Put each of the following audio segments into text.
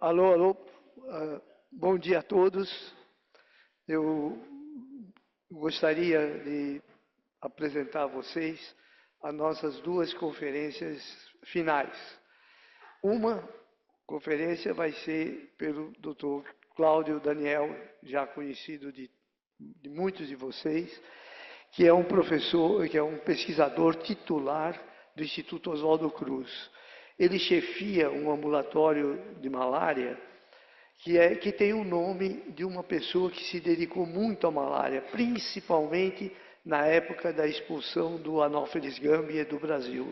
Alô, alô, bom dia a todos. Eu gostaria de apresentar a vocês as nossas duas conferências finais. Uma conferência vai ser pelo Dr. Cláudio Daniel, já conhecido de muitos de vocês, que é um professor, que é um pesquisador titular do Instituto Oswaldo Cruz. Ele chefia um ambulatório de malária que tem o nome de uma pessoa que se dedicou muito à malária, principalmente na época da expulsão do Anopheles gambia do Brasil,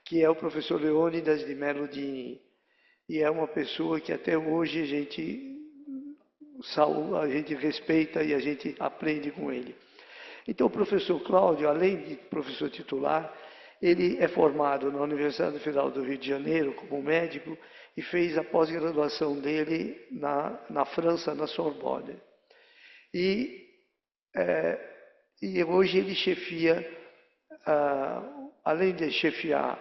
que é o professor Leônidas de Mello Dini. E é uma pessoa que até hoje a gente respeita e a gente aprende com ele. Então, o professor Cláudio, além de professor titular, ele é formado na Universidade Federal do Rio de Janeiro como médico e fez a pós-graduação dele na França, na Sorbonne. E hoje ele chefia, além de chefiar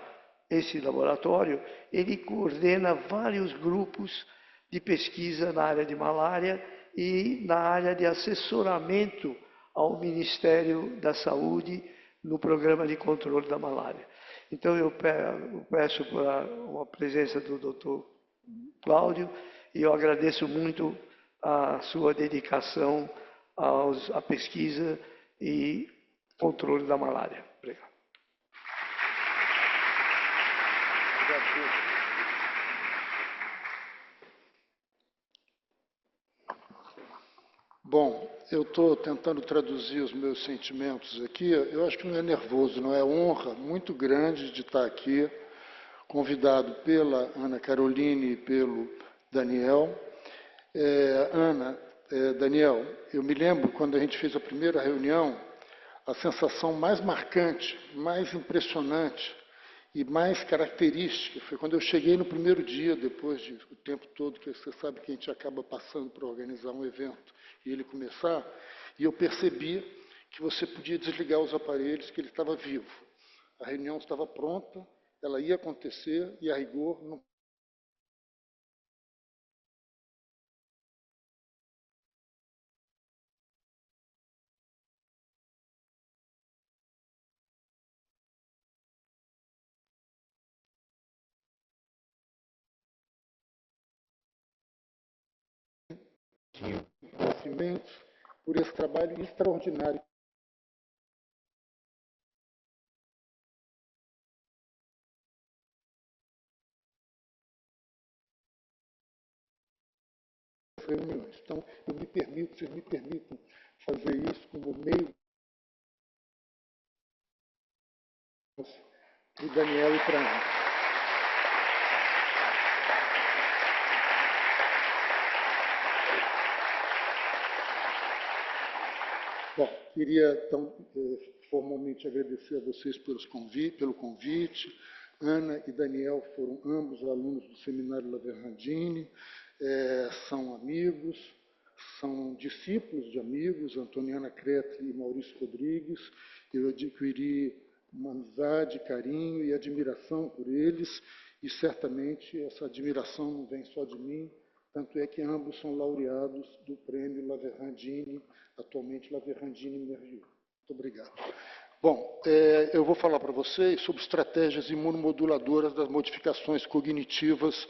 esse laboratório, ele coordena vários grupos de pesquisa na área de malária e na área de assessoramento ao Ministério da Saúde no programa de controle da malária. Então, eu peço a presença do Dr. Cláudio e eu agradeço muito a sua dedicação à pesquisa e controle da malária. Obrigado. Bom, eu estou tentando traduzir os meus sentimentos aqui. Eu acho que não é nervoso, não é honra muito grande de estar aqui, convidado pela Ana Caroline e pelo Daniel. Daniel, eu me lembro quando a gente fez a primeira reunião, a sensação mais marcante, mais impressionante e mais característica foi quando eu cheguei no primeiro dia, depois do tempo todo que você sabe que a gente acaba passando para organizar um evento e ele começar, e eu percebi que você podia desligar os aparelhos, que ele estava vivo. A reunião estava pronta, ela ia acontecer e, a rigor, não conhecimento por esse trabalho extraordinário. Reuniões. Então, vocês me permitem fazer isso como meio para o Daniel e para a Ana. Bom, queria, então, formalmente agradecer a vocês pelo convite. Ana e Daniel foram ambos alunos do Seminário Laverrandini, são amigos, são discípulos de amigos, Antoniana Kretli e Maurício Rodrigues. Eu adquiri uma amizade, carinho e admiração por eles, e certamente essa admiração não vem só de mim, tanto é que ambos são laureados do Prêmio Laverrandini, atualmente Laverrandini Merriot. Muito obrigado. Bom, eu vou falar para vocês sobre estratégias imunomoduladoras das modificações cognitivas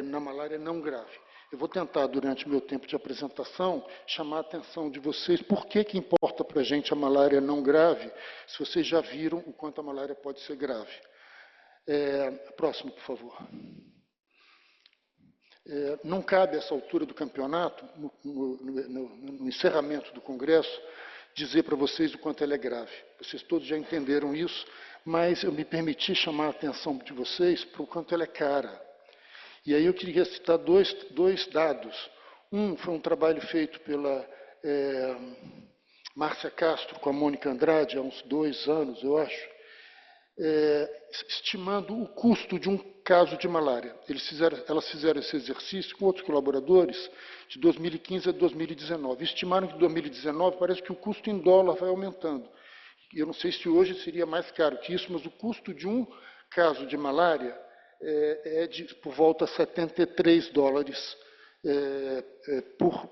na malária não grave. Eu vou tentar, durante o meu tempo de apresentação, chamar a atenção de vocês por que importa para a gente a malária não grave, se vocês já viram o quanto a malária pode ser grave. Próximo, por favor. Não cabe, a essa altura do campeonato, no encerramento do Congresso, dizer para vocês o quanto ela é grave. Vocês todos já entenderam isso, mas eu me permiti chamar a atenção de vocês para o quanto ela é cara. E aí eu queria citar dois dados. Um foi um trabalho feito pela Márcia Castro com a Mônica Andrade, há uns 2 anos, eu acho, estimando o custo de um caso de malária. Elas fizeram esse exercício com outros colaboradores de 2015 a 2019. Estimaram que em 2019 parece que o custo em dólar vai aumentando. Eu não sei se hoje seria mais caro que isso, mas o custo de um caso de malária por volta de $73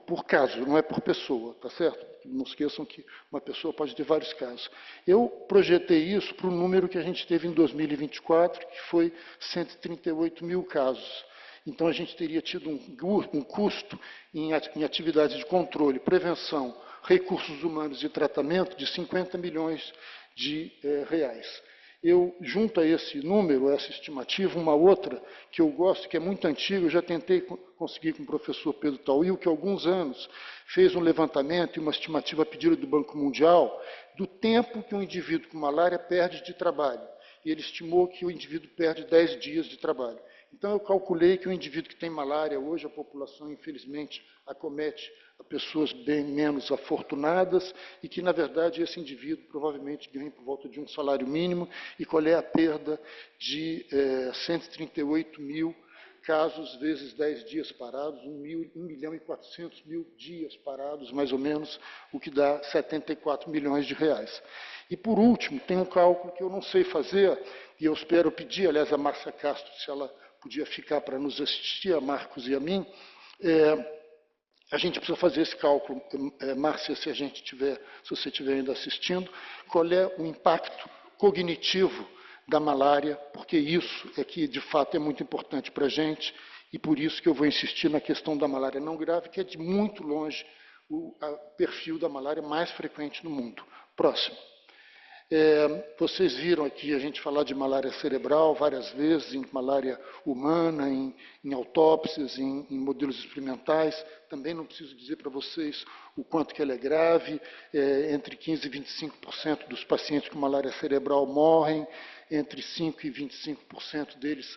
por caso, não é por pessoa, tá certo? Não esqueçam que uma pessoa pode ter vários casos. Eu projetei isso para o número que a gente teve em 2024, que foi 138 mil casos. Então, a gente teria tido um custo em atividades de controle, prevenção, recursos humanos e tratamento de 50 milhões de reais. Eu, junto a esse número, essa estimativa, uma outra que eu gosto, que é muito antiga, eu já tentei conseguir com o professor Pedro Tauil, que há alguns anos fez um levantamento e uma estimativa a pedido do Banco Mundial do tempo que um indivíduo com malária perde de trabalho. E ele estimou que o indivíduo perde 10 dias de trabalho. Então, eu calculei que o indivíduo que tem malária, hoje a população, infelizmente, acomete a pessoas bem menos afortunadas e que, na verdade, esse indivíduo provavelmente ganha por volta de um salário mínimo. E qual é a perda de 138 mil casos vezes 10 dias parados, 1.400.000 dias parados, mais ou menos, o que dá 74 milhões de reais. E, por último, tem um cálculo que eu não sei fazer, e eu espero pedir, aliás, a Márcia Castro, se ela podia ficar para nos assistir, a Marcos e a mim, a gente precisa fazer esse cálculo, Márcia, se você estiver ainda assistindo, qual é o impacto cognitivo da malária, porque isso é que, de fato, é muito importante para a gente, e por isso que eu vou insistir na questão da malária não grave, que é de muito longe o perfil da malária mais frequente no mundo. Próximo. Vocês viram aqui a gente falar de malária cerebral várias vezes, em malária humana, em autópsias, em modelos experimentais. Também não preciso dizer para vocês o quanto que ela é grave. Entre 15% e 25% dos pacientes com malária cerebral morrem, entre 5% e 25% deles,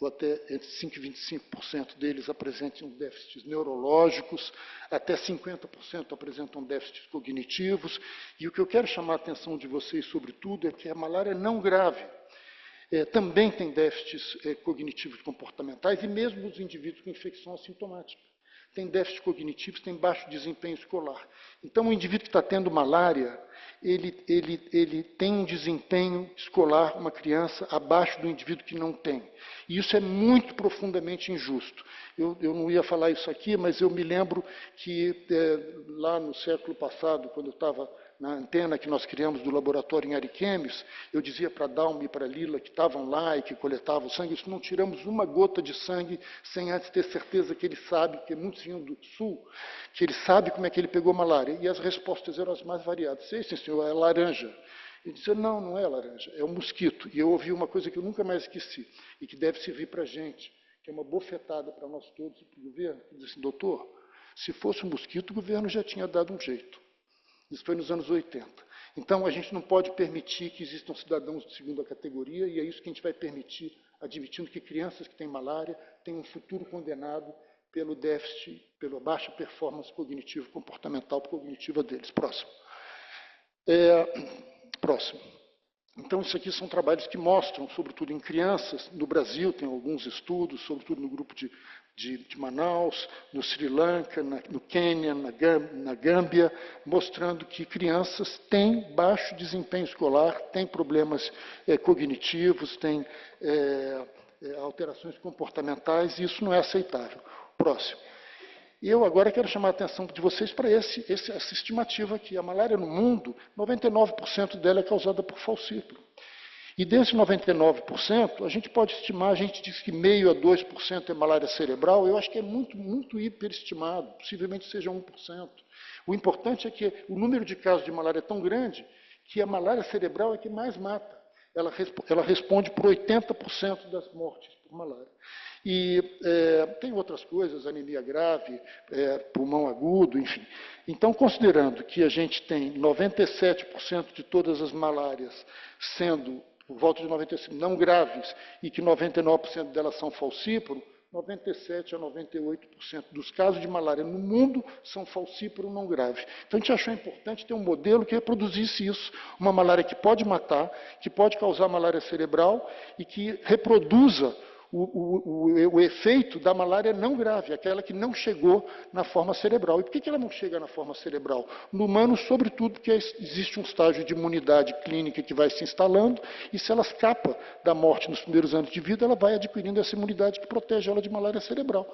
ou até entre 5% e 25% deles apresentam déficits neurológicos, até 50% apresentam déficits cognitivos. E o que eu quero chamar a atenção de vocês, sobretudo, é que a malária não grave também tem déficits cognitivos comportamentais, e mesmo os indivíduos com infecção assintomática tem déficits cognitivos, tem baixo desempenho escolar. Então, o indivíduo que está tendo malária, ele tem um desempenho escolar, uma criança, abaixo do indivíduo que não tem. E isso é muito profundamente injusto. Eu não ia falar isso aqui, mas eu me lembro que lá no século passado, quando eu estava na antena que nós criamos do laboratório em Ariquemes, eu dizia para a Dalma e para a Lila, que estavam lá e que coletavam sangue, isso não tiramos uma gota de sangue sem antes ter certeza que ele sabe, que muitos vinham do sul, que ele sabe como é que ele pegou malária. E as respostas eram as mais variadas. Sim, senhor, é laranja. Ele dizia, não, não é laranja, é um mosquito. E eu ouvi uma coisa que eu nunca mais esqueci, e que deve servir para a gente, que é uma bofetada para nós todos e para o governo. Ele disse assim, doutor, se fosse um mosquito, o governo já tinha dado um jeito. Isso foi nos anos 80. Então, a gente não pode permitir que existam cidadãos de segunda categoria, e é isso que a gente vai permitir, admitindo que crianças que têm malária têm um futuro condenado pelo déficit, pela baixa performance cognitivo-comportamental cognitiva deles. Próximo. Próximo. Então, isso aqui são trabalhos que mostram, sobretudo em crianças, no Brasil tem alguns estudos, sobretudo no grupo de Manaus, no Sri Lanka, no Quênia, na Gâmbia, mostrando que crianças têm baixo desempenho escolar, têm problemas cognitivos, têm alterações comportamentais, e isso não é aceitável. Próximo. E eu agora quero chamar a atenção de vocês para essa estimativa aqui. A malária no mundo, 99% dela é causada por falcíparo. E desses 99%, a gente pode estimar, a gente diz que 0,5% a 2% é malária cerebral, eu acho que é muito, muito hiperestimado, possivelmente seja 1%. O importante é que o número de casos de malária é tão grande que a malária cerebral é que mais mata. Ela responde por 80% das mortes por malária. E tem outras coisas, anemia grave, pulmão agudo, enfim. Então, considerando que a gente tem 97% de todas as malárias sendo, por volta de 95%, não graves, e que 99% delas são falcíparo, 97% a 98% dos casos de malária no mundo são falcíparo não grave. Então, a gente achou importante ter um modelo que reproduzisse isso, uma malária que pode matar, que pode causar malária cerebral e que reproduza o efeito da malária não grave, aquela que não chegou na forma cerebral. E por que ela não chega na forma cerebral? No humano, sobretudo, porque existe um estágio de imunidade clínica que vai se instalando, e se ela escapa da morte nos primeiros anos de vida, ela vai adquirindo essa imunidade que protege ela de malária cerebral.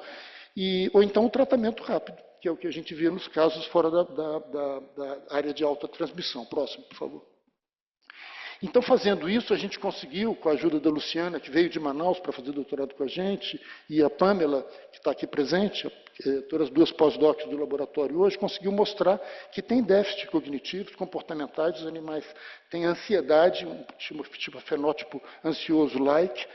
Ou então o tratamento rápido, que é o que a gente vê nos casos fora da área de alta transmissão. Próximo, por favor. Então, fazendo isso, a gente conseguiu, com a ajuda da Luciana, que veio de Manaus para fazer doutorado com a gente, e a Pamela, que está aqui presente, todas as duas pós-docs do laboratório hoje, conseguiu mostrar que tem déficit cognitivos, comportamentais, os animais têm ansiedade, um tipo fenótipo ansioso-like,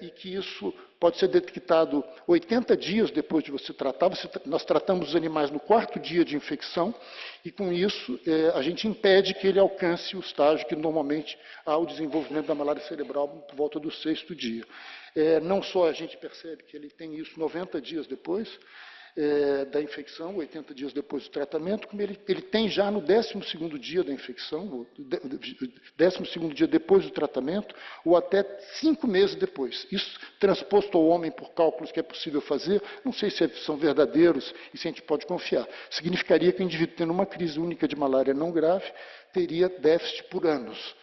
e que isso pode ser detectado 80 dias depois de você tratar. Nós tratamos os animais no 4º dia de infecção, e com isso a gente impede que ele alcance o estágio que normalmente há o desenvolvimento da malária cerebral por volta do 6º dia. Não só a gente percebe que ele tem isso 90 dias depois da infecção, 80 dias depois do tratamento, como ele tem já no 12º dia da infecção, 12º dia depois do tratamento, ou até 5 meses depois. Isso transposto ao homem por cálculos que é possível fazer, não sei se são verdadeiros e se a gente pode confiar. Significaria que o indivíduo tendo uma crise única de malária não grave, teria déficit por anos,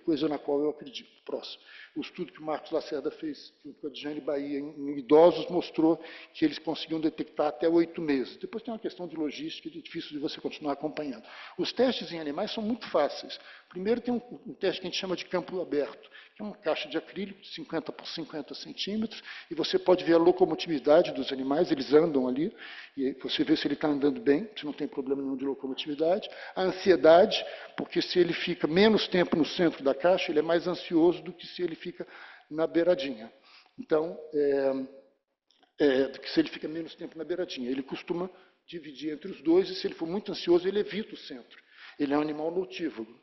coisa na qual eu acredito. Próximo. O estudo que o Marcos Lacerda fez junto com a Dijane Bahia em idosos mostrou que eles conseguiam detectar até 8 meses. Depois tem uma questão de logística, é difícil de você continuar acompanhando. Os testes em animais são muito fáceis. Primeiro tem um teste que a gente chama de campo aberto, que é uma caixa de acrílico de 50 por 50 centímetros, e você pode ver a locomotividade dos animais, eles andam ali, e você vê se ele está andando bem, se não tem problema nenhum de locomotividade. A ansiedade, porque se ele fica menos tempo no centro da caixa, ele é mais ansioso do que se ele fica na beiradinha. Então, se ele fica menos tempo na beiradinha. Ele costuma dividir entre os dois, e se ele for muito ansioso, ele evita o centro. Ele é um animal notívago.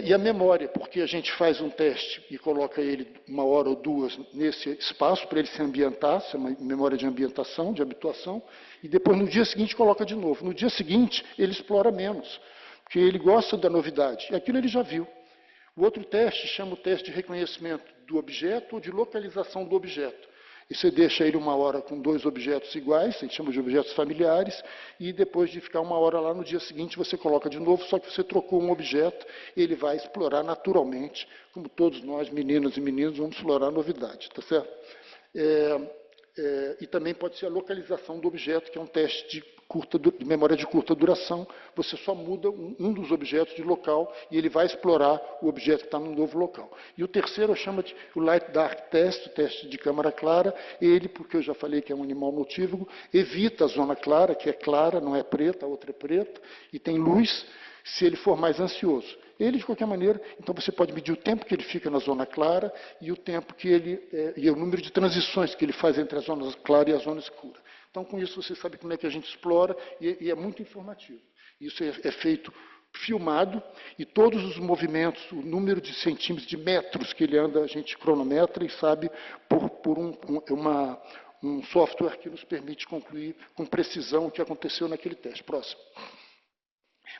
E a memória, porque a gente faz um teste e coloca ele 1 hora ou 2 nesse espaço para ele se ambientar, isso é uma memória de ambientação, de habituação, e depois no dia seguinte coloca de novo. No dia seguinte ele explora menos, porque ele gosta da novidade, e aquilo ele já viu. O outro teste chama o teste de reconhecimento do objeto ou de localização do objeto. E você deixa ele 1 hora com 2 objetos iguais, a gente chama de objetos familiares, e depois de ficar 1 hora lá, no dia seguinte você coloca de novo, só que você trocou um objeto, e ele vai explorar naturalmente, como todos nós, meninas e meninos, vamos explorar a novidade, tá certo? E também pode ser a localização do objeto, que é um teste de memória de curta duração. Você só muda um dos objetos de local e ele vai explorar o objeto que está no novo local. E o terceiro chama de o Light Dark Test, o teste de câmara clara. Ele, porque eu já falei que é um animal notívago, evita a zona clara, que é clara, não é preta, a outra é preta, e tem luz, se ele for mais ansioso. Ele, de qualquer maneira, então você pode medir o tempo que ele fica na zona clara e o tempo que e o número de transições que ele faz entre a zona clara e a zona escura. Então, com isso, você sabe como é que a gente explora, e é muito informativo. Isso é feito filmado, e todos os movimentos, o número de centímetros, de metros que ele anda, a gente cronometra e sabe por um software que nos permite concluir com precisão o que aconteceu naquele teste. Próximo.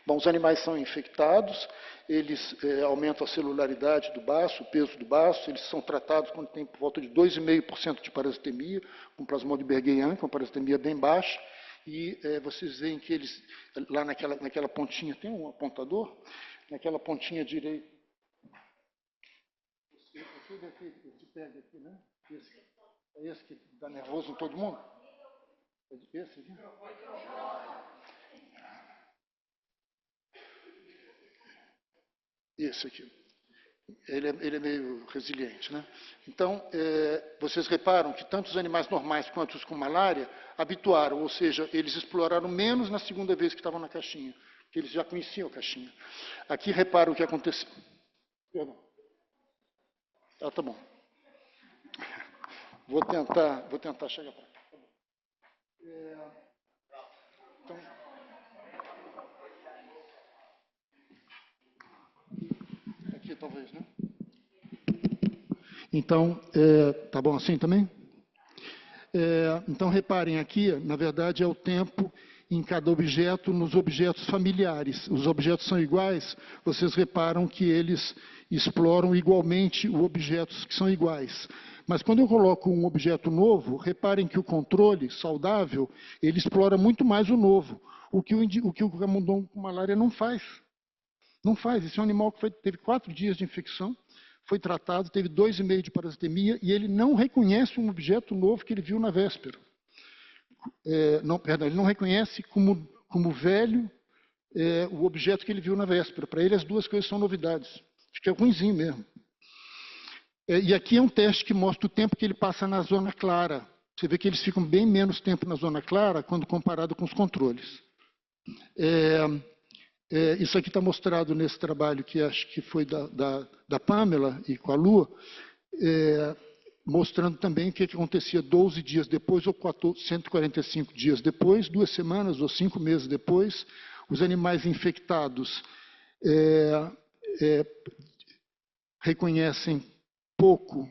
Bom, os animais são infectados, eles aumentam a celularidade do baço, o peso do baço, eles são tratados quando tem por volta de 2,5% de parasitemia, com Plasmodium bergheriani, que é uma parasitemia bem baixa, e vocês veem que eles, lá naquela pontinha, tem um apontador, naquela pontinha direita, esse pega aqui, né? É esse que dá nervoso em todo mundo? É esse aqui? Esse aqui. Ele é meio resiliente, né? Então, vocês reparam que tanto os animais normais quanto os com malária habituaram, ou seja, eles exploraram menos na segunda vez que estavam na caixinha, que eles já conheciam a caixinha. Aqui repara o que aconteceu. Perdão. Tá bom. Vou tentar chegar para cá. Então, aqui talvez, né? Então, tá bom assim também? Então, reparem aqui, na verdade, é o tempo em cada objeto nos objetos familiares. Os objetos são iguais, vocês reparam que eles exploram igualmente os objetos que são iguais. Mas quando eu coloco um objeto novo, reparem que o controle saudável, ele explora muito mais o novo, o que o camundongo com malária não faz. Não faz. Esse é um animal que teve 4 dias de infecção, foi tratado, teve 2,5 de parasitemia, e ele não reconhece um objeto novo que ele viu na véspera. Ele não reconhece como velho o objeto que ele viu na véspera. Para ele, as duas coisas são novidades. Fica ruinzinho mesmo. E aqui é um teste que mostra o tempo que ele passa na zona clara. Você vê que eles ficam bem menos tempo na zona clara quando comparado com os controles. Isso aqui está mostrado nesse trabalho que acho que foi da Pamela e com a Lua, mostrando também o que acontecia 12 dias depois ou 145 dias depois, 2 semanas ou 5 meses depois. Os animais infectados reconhecem pouco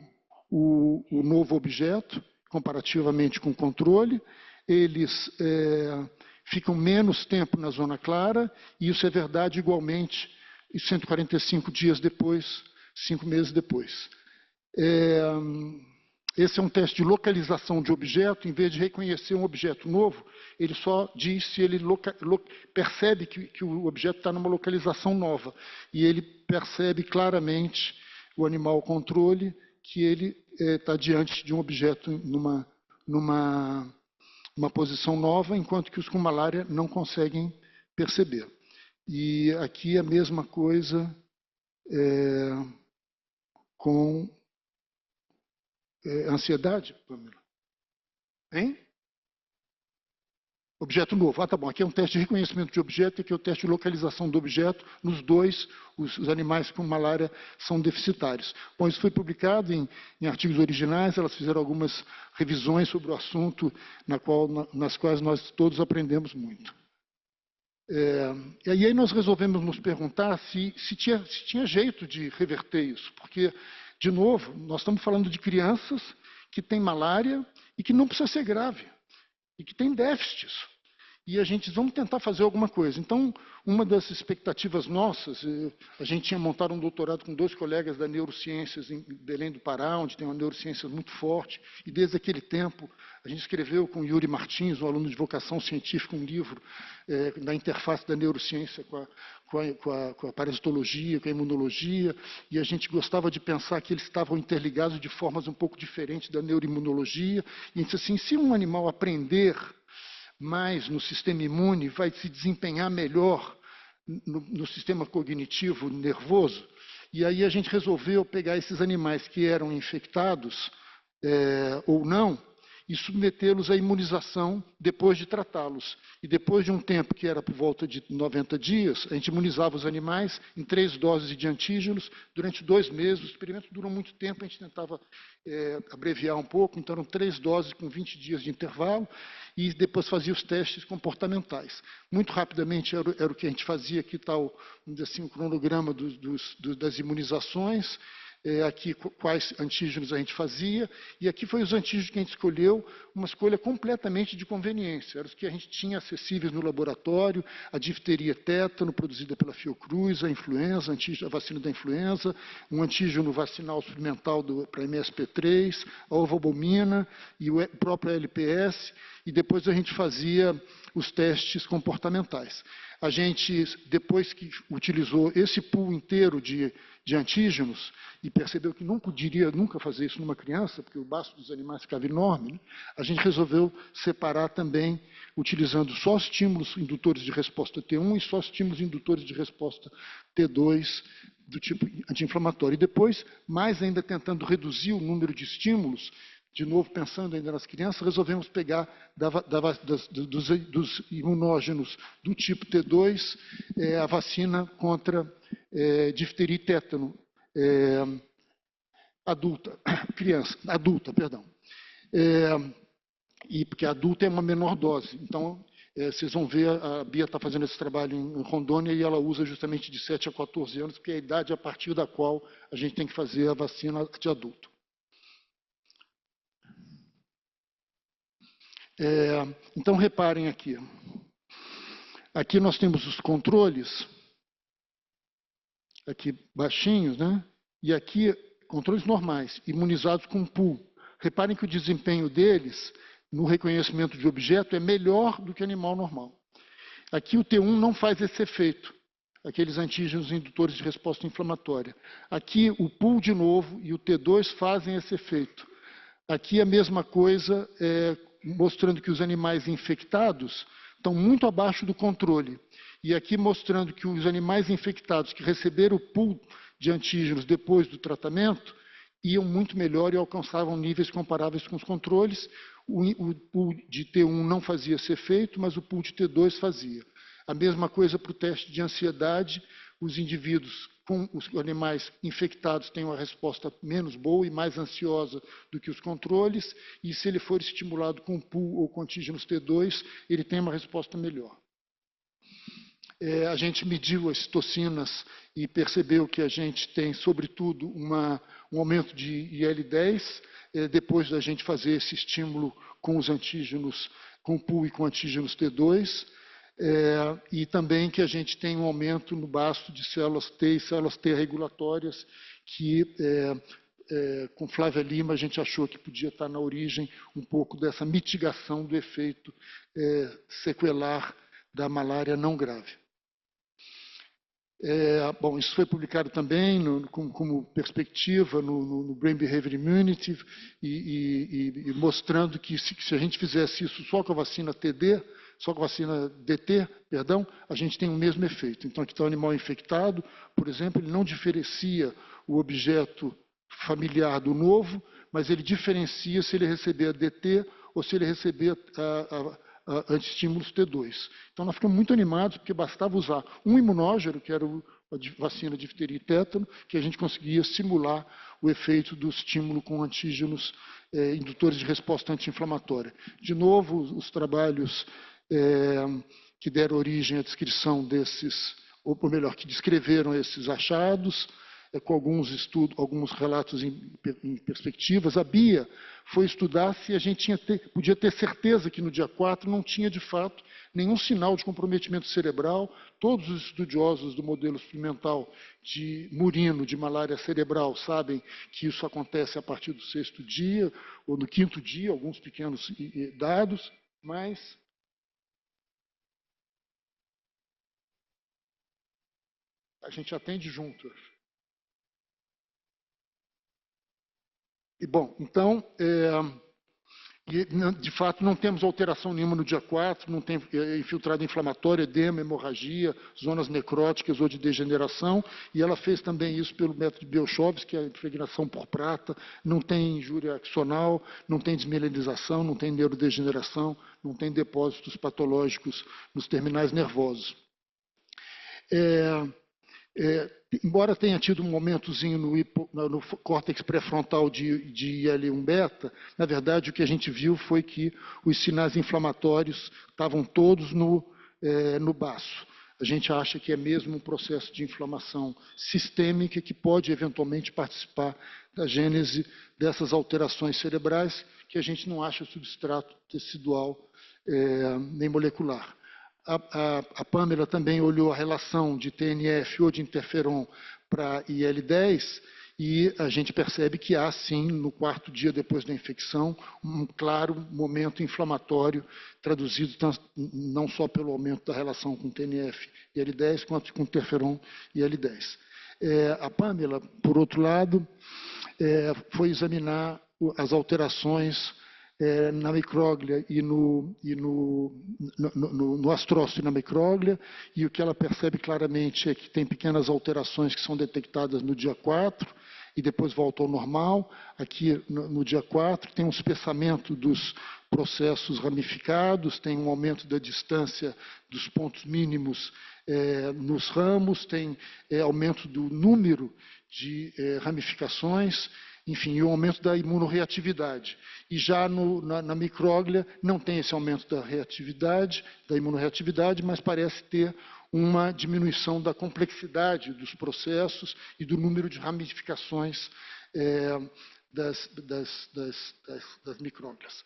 o novo objeto, comparativamente com o controle. Eles ficam menos tempo na zona clara, e isso é verdade igualmente 145 dias depois, 5 meses depois. Esse é um teste de localização de objeto. Em vez de reconhecer um objeto novo, ele só diz se ele percebe que o objeto está numa localização nova. E ele percebe claramente, o animal controle, que ele está diante de um objeto numa posição nova, enquanto que os com malária não conseguem perceber. E aqui a mesma coisa com ansiedade, Pamela. Hein? Objeto novo. Ah, tá bom. Aqui é um teste de reconhecimento de objeto e aqui é o teste de localização do objeto. Nos dois, os animais com malária são deficitários. Bom, isso foi publicado em artigos originais. Elas fizeram algumas revisões sobre o assunto, nas quais nós todos aprendemos muito. E aí nós resolvemos nos perguntar se tinha jeito de reverter isso, porque, de novo, nós estamos falando de crianças que têm malária e que não precisa ser grave, e que têm déficits. E vamos tentar fazer alguma coisa. Então, uma das expectativas nossas, a gente tinha montado um doutorado com 2 colegas da Neurociências em Belém do Pará, onde tem uma neurociência muito forte, e desde aquele tempo a gente escreveu com Yuri Martins, um aluno de vocação científica, um livro na interface da neurociência com a parasitologia, com a imunologia, e a gente gostava de pensar que eles estavam interligados de formas um pouco diferentes da neuroimunologia, e a gente disse assim, se um animal aprender mais no sistema imune, vai se desempenhar melhor no sistema cognitivo nervoso. E aí a gente resolveu pegar esses animais que eram infectados ou não e submetê-los à imunização depois de tratá-los. E depois de um tempo, que era por volta de 90 dias, a gente imunizava os animais em 3 doses de antígenos durante 2 meses. Os experimentos duram muito tempo, a gente tentava abreviar um pouco, então eram 3 doses com 20 dias de intervalo, e depois fazia os testes comportamentais. Muito rapidamente era o que a gente fazia. Aqui está vamos dizer assim, o cronograma das imunizações. Aqui quais antígenos a gente fazia, e aqui foi os antígenos que a gente escolheu, uma escolha completamente de conveniência, eram os que a gente tinha acessíveis no laboratório: a difteria tétano, produzida pela Fiocruz, a influenza, a vacina da influenza, um antígeno vacinal experimental para MSP3, a ovalbumina e o próprio LPS, e depois a gente fazia os testes comportamentais. A gente, depois que utilizou esse pool inteiro de antígenos, e percebeu que não poderia nunca fazer isso numa criança, porque o baço dos animais ficava enorme, né? A gente resolveu separar também, utilizando só estímulos indutores de resposta T1 e só estímulos indutores de resposta T2, do tipo anti-inflamatório. E depois, mais ainda tentando reduzir o número de estímulos, de novo pensando ainda nas crianças, resolvemos pegar dos imunógenos do tipo T2 a vacina contra difteria e tétano adulta, perdão. E porque a adulta é uma menor dose. Então, vocês vão ver, a Bia está fazendo esse trabalho em Rondônia, e ela usa justamente de 7 a 14 anos, porque é a idade a partir da qual a gente tem que fazer a vacina de adulto. Então, reparem aqui. Aqui nós temos os controles, aqui baixinhos, né? E aqui controles normais, imunizados com pool. Reparem que o desempenho deles no reconhecimento de objeto é melhor do que animal normal. Aqui o T1 não faz esse efeito, aqueles antígenos indutores de resposta inflamatória. Aqui o pool de novo e o T2 fazem esse efeito. Aqui a mesma coisa, mostrando que os animais infectados estão muito abaixo do controle. E aqui mostrando que os animais infectados que receberam o pool de antígenos depois do tratamento iam muito melhor e alcançavam níveis comparáveis com os controles. O pool de T1 não fazia esse efeito, mas o pool de T2 fazia. A mesma coisa para o teste de ansiedade. Os indivíduos com os animais infectados têm uma resposta menos boa e mais ansiosa do que os controles. E se ele for estimulado com pool ou com antígenos T2, ele tem uma resposta melhor. A gente mediu as citocinas e percebeu que a gente tem, sobretudo, um aumento de IL-10, depois da gente fazer esse estímulo com os antígenos, com pool e com antígenos T2, e também que a gente tem um aumento no basto de células T e células T regulatórias, que com Flávia Lima a gente achou que podia estar na origem um pouco dessa mitigação do efeito sequelar da malária não grave. Bom, isso foi publicado também como perspectiva no Brain Behavior Immunity e mostrando que se a gente fizesse isso só com a vacina TD, só com a vacina DT, perdão, a gente tem o mesmo efeito. Então, aqui está o animal infectado, por exemplo, ele não diferencia o objeto familiar do novo, mas ele diferencia se ele receber a DT ou se ele receber a anti-estímulos T2. Então, nós ficamos muito animados, porque bastava usar um imunógeno, que era a vacina de difteria e tétano, que a gente conseguia simular o efeito do estímulo com antígenos indutores de resposta anti-inflamatória. De novo, os trabalhos que deram origem à descrição desses, ou melhor, que descreveram esses achados, com alguns estudos, alguns relatos em perspectivas. A Bia foi estudar se a gente podia ter certeza que no dia 4 não tinha, de fato, nenhum sinal de comprometimento cerebral. Todos os estudiosos do modelo experimental de murino, de malária cerebral, sabem que isso acontece a partir do 6º dia, ou no 5º dia, alguns pequenos dados, mas a gente atende junto. E, bom, então, de fato, não temos alteração nenhuma no dia 4, não tem infiltrado inflamatório, edema, hemorragia, zonas necróticas ou de degeneração, e ela fez também isso pelo método de Biochovs, que é a impregnação por prata, não tem injúria axonal, não tem desmielinização, não tem neurodegeneração, não tem depósitos patológicos nos terminais nervosos. Embora tenha tido um momentozinho no córtex pré-frontal de IL-1 beta, na verdade o que a gente viu foi que os sinais inflamatórios estavam todos no baço. A gente acha que é mesmo um processo de inflamação sistêmica que pode eventualmente participar da gênese dessas alterações cerebrais, que a gente não acha substrato tecidual nem molecular. A Pamela também olhou a relação de TNF ou de interferon para IL-10 e a gente percebe que há, sim, no 4º dia depois da infecção, um claro momento inflamatório, traduzido não só pelo aumento da relação com TNF e IL-10, quanto com interferon e IL-10. A Pamela, por outro lado, foi examinar as alterações na micróglia e no astrócito e na micróglia, e o que ela percebe claramente é que tem pequenas alterações que são detectadas no dia 4 e depois voltam ao normal. Aqui no dia 4 tem um espessamento dos processos ramificados, tem um aumento da distância dos pontos mínimos nos ramos, tem aumento do número de ramificações, enfim, e o aumento da imunorreatividade. E já na micróglia não tem esse aumento da reatividade, da imunorreatividade, mas parece ter uma diminuição da complexidade dos processos e do número de ramificações das micróglias.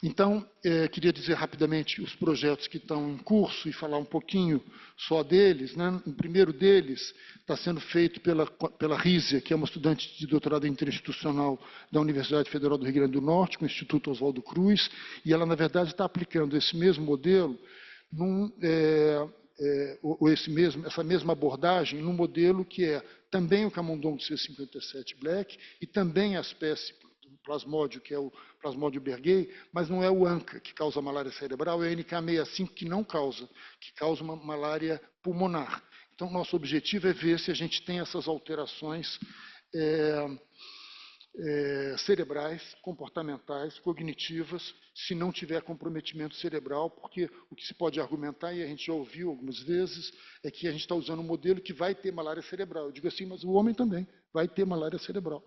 Então, queria dizer rapidamente os projetos que estão em curso e falar um pouquinho só deles, né? O primeiro deles está sendo feito pela Rízia, que é uma estudante de doutorado interinstitucional da Universidade Federal do Rio Grande do Norte, com o Instituto Oswaldo Cruz, e ela, na verdade, está aplicando esse mesmo modelo, essa mesma abordagem, num modelo que é também o camundongo C57 Black e também a espécie plasmódio, que é o plasmódio berghei, mas não é o ANCA, que causa malária cerebral, é o NK65, que não causa, que causa uma malária pulmonar. Então, nosso objetivo é ver se a gente tem essas alterações cerebrais, comportamentais, cognitivas, se não tiver comprometimento cerebral, porque o que se pode argumentar, e a gente já ouviu algumas vezes, é que a gente está usando um modelo que vai ter malária cerebral. Eu digo assim, mas o homem também vai ter malária cerebral.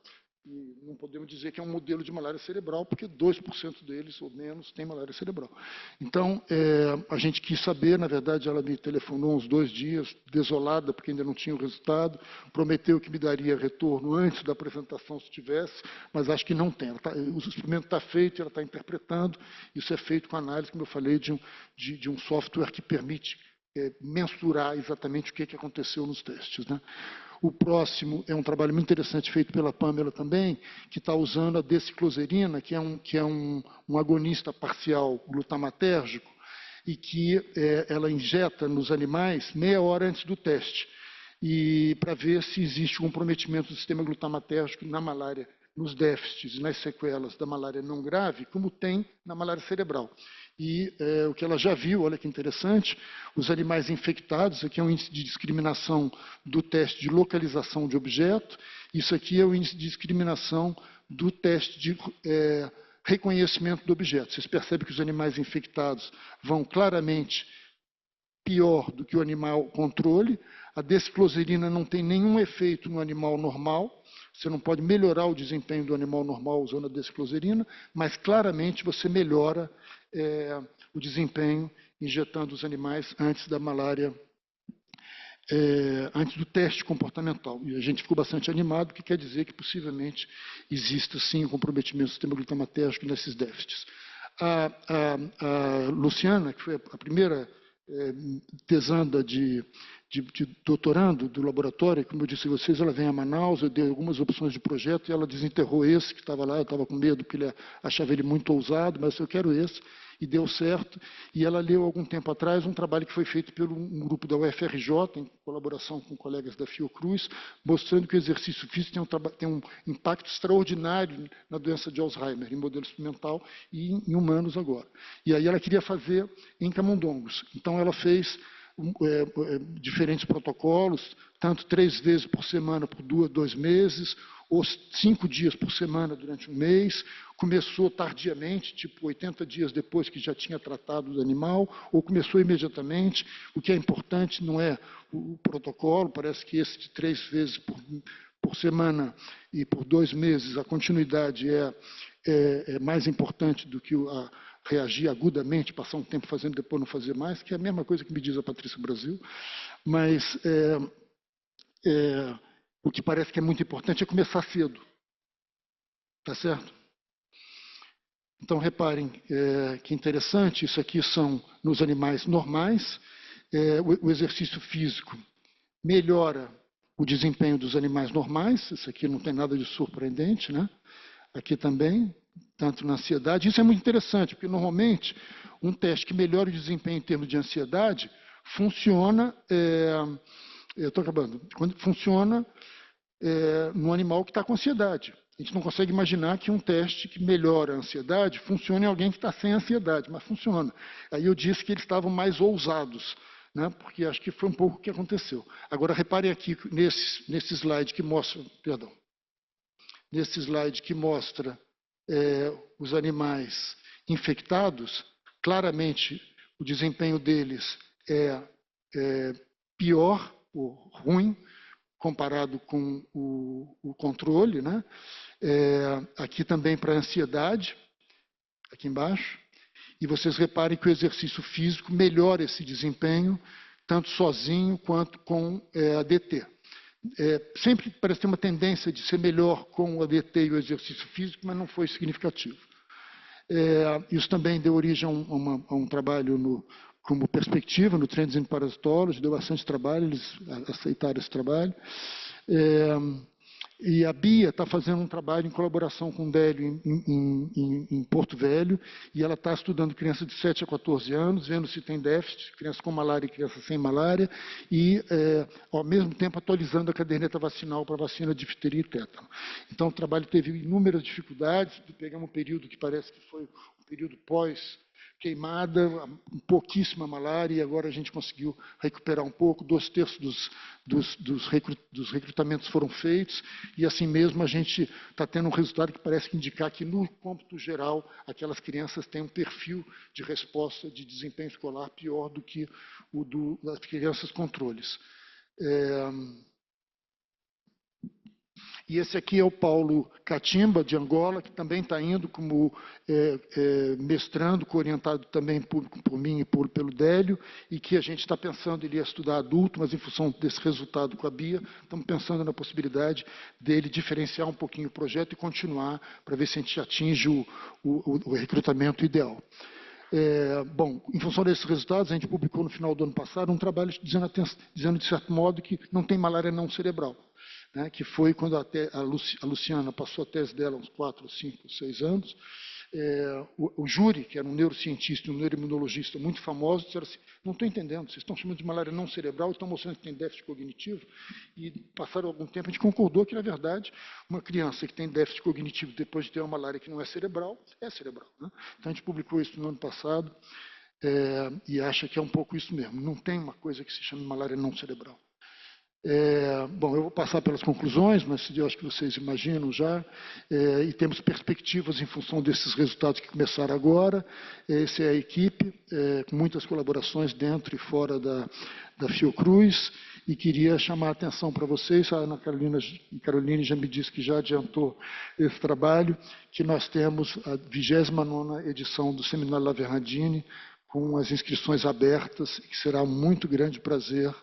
E não podemos dizer que é um modelo de malária cerebral, porque 2% deles, ou menos, tem malária cerebral. Então, a gente quis saber, na verdade, ela me telefonou uns 2 dias, desolada, porque ainda não tinha o resultado, prometeu que me daria retorno antes da apresentação, se tivesse, mas acho que não tem. O experimento está feito, ela está interpretando, isso é feito com análise, como eu falei, de um software que permite mensurar exatamente o que aconteceu nos testes, né? O próximo é um trabalho muito interessante feito pela Pamela também, que está usando a descicloserina, que é um agonista parcial glutamatérgico, e que ela injeta nos animais meia hora antes do teste, e para ver se existe um comprometimento do sistema glutamatérgico na malária, nos déficits, nas sequelas da malária não grave, como tem na malária cerebral. E o que ela já viu, olha que interessante, os animais infectados, aqui é um índice de discriminação do teste de localização de objeto, isso aqui é o índice de discriminação do teste de reconhecimento do objeto. Vocês percebem que os animais infectados vão claramente pior do que o animal controle, a descloserina não tem nenhum efeito no animal normal, você não pode melhorar o desempenho do animal normal usando a descloserina, mas claramente você melhora o desempenho injetando os animais antes da malária, antes do teste comportamental. E a gente ficou bastante animado, porque quer dizer que possivelmente exista sim um comprometimento do sistema glutamatérgico nesses déficits. A Luciana, que foi a primeira tesanda de doutorando do laboratório, como eu disse a vocês, ela vem a Manaus, eu dei algumas opções de projeto e ela desenterrou esse que estava lá, eu estava com medo porque ele achava ele muito ousado, mas eu quero esse, e deu certo. E ela leu algum tempo atrás um trabalho que foi feito por um grupo da UFRJ, em colaboração com colegas da Fiocruz, mostrando que o exercício físico tem um impacto extraordinário na doença de Alzheimer, em modelo experimental e em humanos agora. E aí ela queria fazer em camundongos. Então ela fez diferentes protocolos, tanto 3 vezes por semana por 2 meses, ou 5 dias por semana durante um mês. Começou tardiamente, tipo 80 dias depois que já tinha tratado do animal, ou começou imediatamente. O que é importante não é o protocolo, parece que esse de 3 vezes por semana e por 2 meses, a continuidade é mais importante do que reagir agudamente, passar um tempo fazendo, depois não fazer mais, que é a mesma coisa que me diz a Patrícia Brasil, mas o que parece que é muito importante é começar cedo, tá certo? Então, reparem que interessante, isso aqui são nos animais normais, o exercício físico melhora o desempenho dos animais normais, isso aqui não tem nada de surpreendente, né? Aqui também, tanto na ansiedade. Isso é muito interessante, porque normalmente um teste que melhora o desempenho em termos de ansiedade funciona, eu estou acabando, funciona no animal que está com ansiedade. A gente não consegue imaginar que um teste que melhora a ansiedade funcione em alguém que está sem ansiedade, mas funciona. Aí eu disse que eles estavam mais ousados, né, porque acho que foi um pouco o que aconteceu. Agora, reparem aqui nesse slide que mostra, nesse slide que mostra os animais infectados, claramente o desempenho deles é pior ou ruim comparado com o controle, né? Aqui também para a ansiedade, aqui embaixo. E vocês reparem que o exercício físico melhora esse desempenho, tanto sozinho quanto com a DT. Sempre parece ter uma tendência de ser melhor com o ADT e o exercício físico, mas não foi significativo. Isso também deu origem a um trabalho como perspectiva no Trends in Parasitology, deu bastante trabalho, eles aceitaram esse trabalho. E a Bia está fazendo um trabalho em colaboração com o Délio em Porto Velho, e ela está estudando crianças de 7 a 14 anos, vendo se tem déficit, crianças com malária e crianças sem malária, e, ao mesmo tempo, atualizando a caderneta vacinal para a vacina de difteria e tétano. Então, o trabalho teve inúmeras dificuldades, pegamos um período que parece que foi um período pós-queimada, pouquíssima malária, e agora a gente conseguiu recuperar um pouco, 2/3 dos recrutamentos foram feitos, e assim mesmo a gente está tendo um resultado que parece indicar que, no cômputo geral, aquelas crianças têm um perfil de resposta de desempenho escolar pior do que o das crianças controles. E esse aqui é o Paulo Catimba, de Angola, que também está indo como mestrando, orientado também por mim e pelo Délio, e que a gente está pensando, ele ia estudar adulto, mas em função desse resultado com a Bia, estamos pensando na possibilidade dele diferenciar um pouquinho o projeto e continuar para ver se a gente atinge o recrutamento ideal. Bom, em função desses resultados, a gente publicou no final do ano passado um trabalho dizendo de certo modo, que não tem malária não cerebral. Né, que foi quando a Luciana passou a tese dela há uns 4, 5, 6 anos. O júri, que era um neurocientista e um neuroimunologista muito famoso, disseram assim: não estou entendendo, vocês estão chamando de malária não cerebral e estão mostrando que tem déficit cognitivo. E passaram algum tempo, a gente concordou que, na verdade, uma criança que tem déficit cognitivo depois de ter uma malária que não é cerebral, é cerebral. Né? Então, a gente publicou isso no ano passado e acha que é um pouco isso mesmo. Não tem uma coisa que se chame malária não cerebral. Bom, eu vou passar pelas conclusões, mas eu acho que vocês imaginam já, e temos perspectivas em função desses resultados que começaram agora. Essa é a equipe, com muitas colaborações dentro e fora da Fiocruz, e queria chamar a atenção para vocês, a Ana Caroline já me disse que já adiantou esse trabalho, que nós temos a 29ª edição do Seminário La Verrandini, com as inscrições abertas, que será um muito grande prazer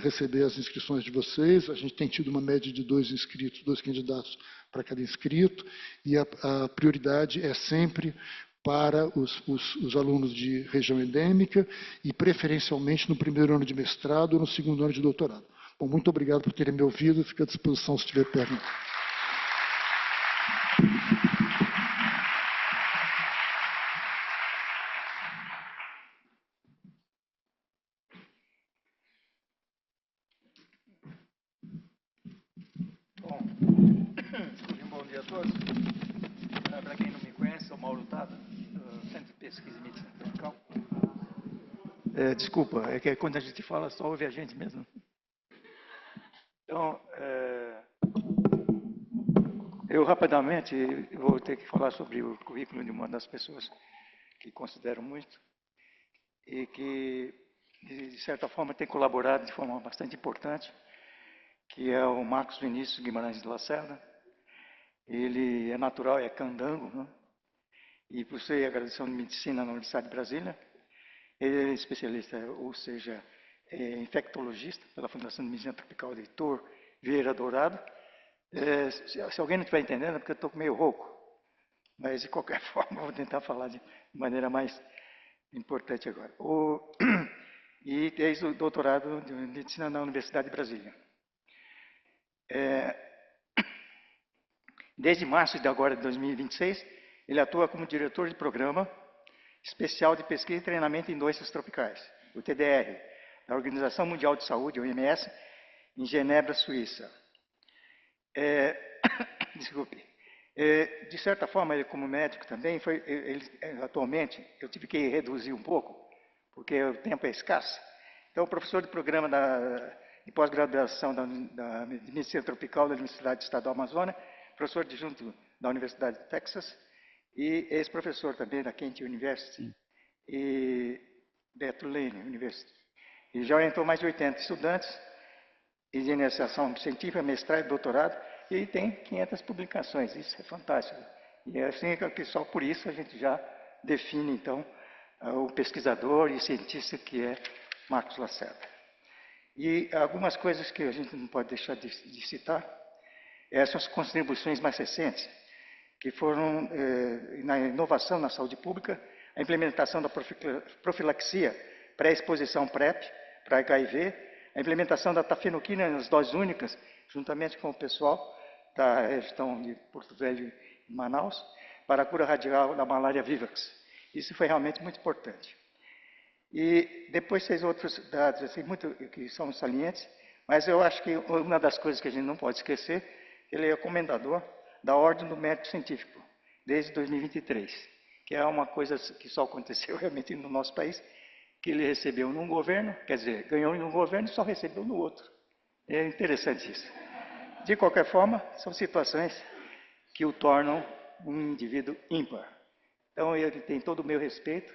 receber as inscrições de vocês. A gente tem tido uma média de 2 inscritos, 2 candidatos para cada inscrito, e a prioridade é sempre para os alunos de região endêmica e, preferencialmente, no primeiro ano de mestrado ou no segundo ano de doutorado. Bom, muito obrigado por terem me ouvido, fico à disposição se tiver perguntas. Bom dia a todos. Para quem não me conhece, sou Mauro Tada, do Centro de Pesquisa em Medicina Tropical. Desculpa, é que quando a gente fala só ouve a gente mesmo. Então, eu rapidamente vou ter que falar sobre o currículo de uma das pessoas que considero muito e que, de certa forma, tem colaborado de forma bastante importante, que é o Marcos Vinícius Guimarães de Lacerda. Ele é natural, é candango, né? E possui a graduação de Medicina na Universidade de Brasília. Ele é especialista, ou seja, infectologista pela Fundação de Medicina Tropical de Heitor Vieira Dourado. Se alguém não estiver entendendo, é porque eu estou meio rouco. Mas, de qualquer forma, eu vou tentar falar de maneira mais importante agora. E fez o doutorado de Medicina na Universidade de Brasília. Desde março de agora, de 2026, ele atua como diretor de programa especial de pesquisa e treinamento em doenças tropicais, o TDR, da Organização Mundial de Saúde, OMS, em Genebra, Suíça. Desculpe. De certa forma, ele como médico também, atualmente, eu tive que reduzir um pouco, porque o tempo é escasso. Então, professor de programa de pós-graduação de Medicina Tropical da Universidade Estadual do Amazonas, professor adjunto da Universidade de Texas e ex-professor também da Kent University e da Tulane University. E já orientou mais de 80 estudantes de iniciação científica, mestrado e doutorado, e tem 500 publicações. Isso é fantástico. E é assim que só por isso a gente já define, então, o pesquisador e cientista que é Marcos Lacerda. E algumas coisas que a gente não pode deixar de citar, essas contribuições mais recentes, que foram na inovação na saúde pública, a implementação da profilaxia pré-exposição PrEP para HIV, a implementação da tafenoquina nas doses únicas, juntamente com o pessoal da região de Porto Velho e Manaus, para a cura radical da malária vivax. Isso foi realmente muito importante. E depois fez outros dados assim, muito, que são salientes, mas eu acho que uma das coisas que a gente não pode esquecer, ele é comendador da Ordem do Mérito Científico, desde 2023, que é uma coisa que só aconteceu realmente no nosso país, que ele recebeu num governo, quer dizer, ganhou em um governo e só recebeu no outro. É interessante isso. De qualquer forma, são situações que o tornam um indivíduo ímpar. Então, ele tem todo o meu respeito,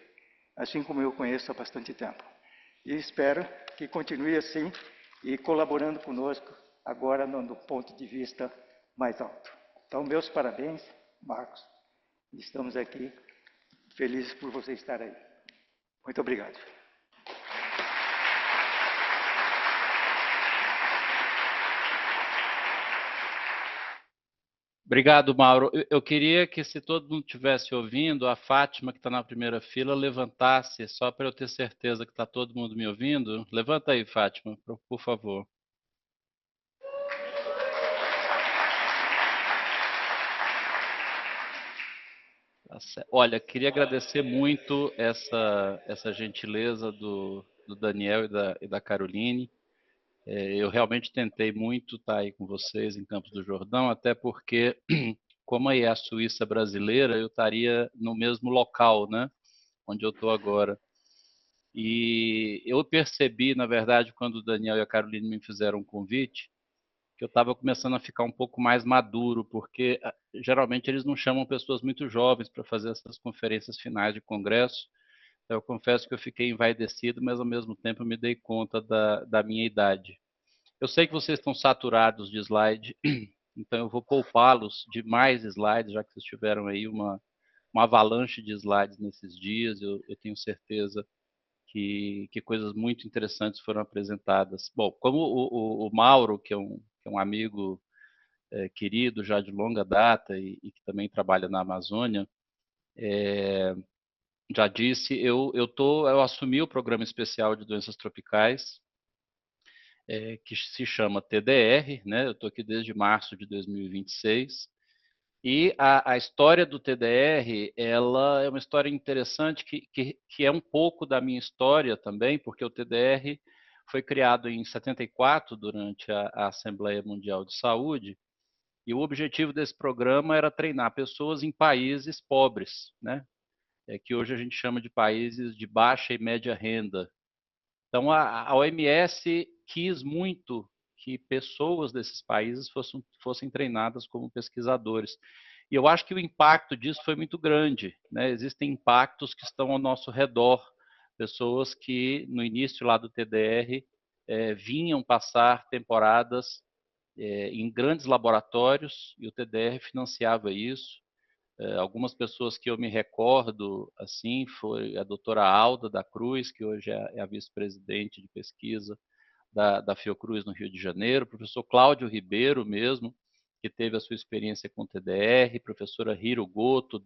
assim como eu conheço há bastante tempo. E espero que continue assim e colaborando conosco agora no ponto de vista mais alto. Então, meus parabéns, Marcos. Estamos aqui felizes por você estar aí. Muito obrigado. Obrigado, Mauro. Eu queria que, se todo mundo estivesse ouvindo, a Fátima, que está na primeira fila, levantasse, só para eu ter certeza que está todo mundo me ouvindo. Levanta aí, Fátima, por favor. Olha, queria agradecer muito essa gentileza do Daniel e da Caroline. Eu realmente tentei muito estar aí com vocês em Campos do Jordão, até porque, como aí é a Suíça brasileira, eu estaria no mesmo local, né, onde eu estou agora. E eu percebi, na verdade, quando o Daniel e a Caroline me fizeram um convite, que eu estava começando a ficar um pouco mais maduro, porque geralmente eles não chamam pessoas muito jovens para fazer essas conferências finais de congresso. Eu confesso que eu fiquei envaidecido, mas ao mesmo tempo eu me dei conta da minha idade. Eu sei que vocês estão saturados de slide, então eu vou poupá-los de mais slides, já que vocês tiveram aí uma avalanche de slides nesses dias. Eu tenho certeza que coisas muito interessantes foram apresentadas. Bom, como o Mauro, que é um amigo querido já de longa data e que também trabalha na Amazônia, já disse, eu assumi o Programa Especial de Doenças Tropicais, que se chama TDR, né? Eu estou aqui desde março de 2026. E a história do TDR, ela é uma história interessante que é um pouco da minha história também, porque o TDR foi criado em 74 durante a Assembleia Mundial de Saúde, e o objetivo desse programa era treinar pessoas em países pobres, né? Que hoje a gente chama de países de baixa e média renda. Então, a OMS quis muito que pessoas desses países fossem treinadas como pesquisadores. E eu acho que o impacto disso foi muito grande, né? Existem impactos que estão ao nosso redor, pessoas que no início lá do TDR vinham passar temporadas em grandes laboratórios, e o TDR financiava isso. Algumas pessoas que eu me recordo, assim, foi a doutora Alda da Cruz, que hoje é a vice-presidente de pesquisa da Fiocruz no Rio de Janeiro, o professor Cláudio Ribeiro mesmo, que teve a sua experiência com TDR, professora Hiro Goto,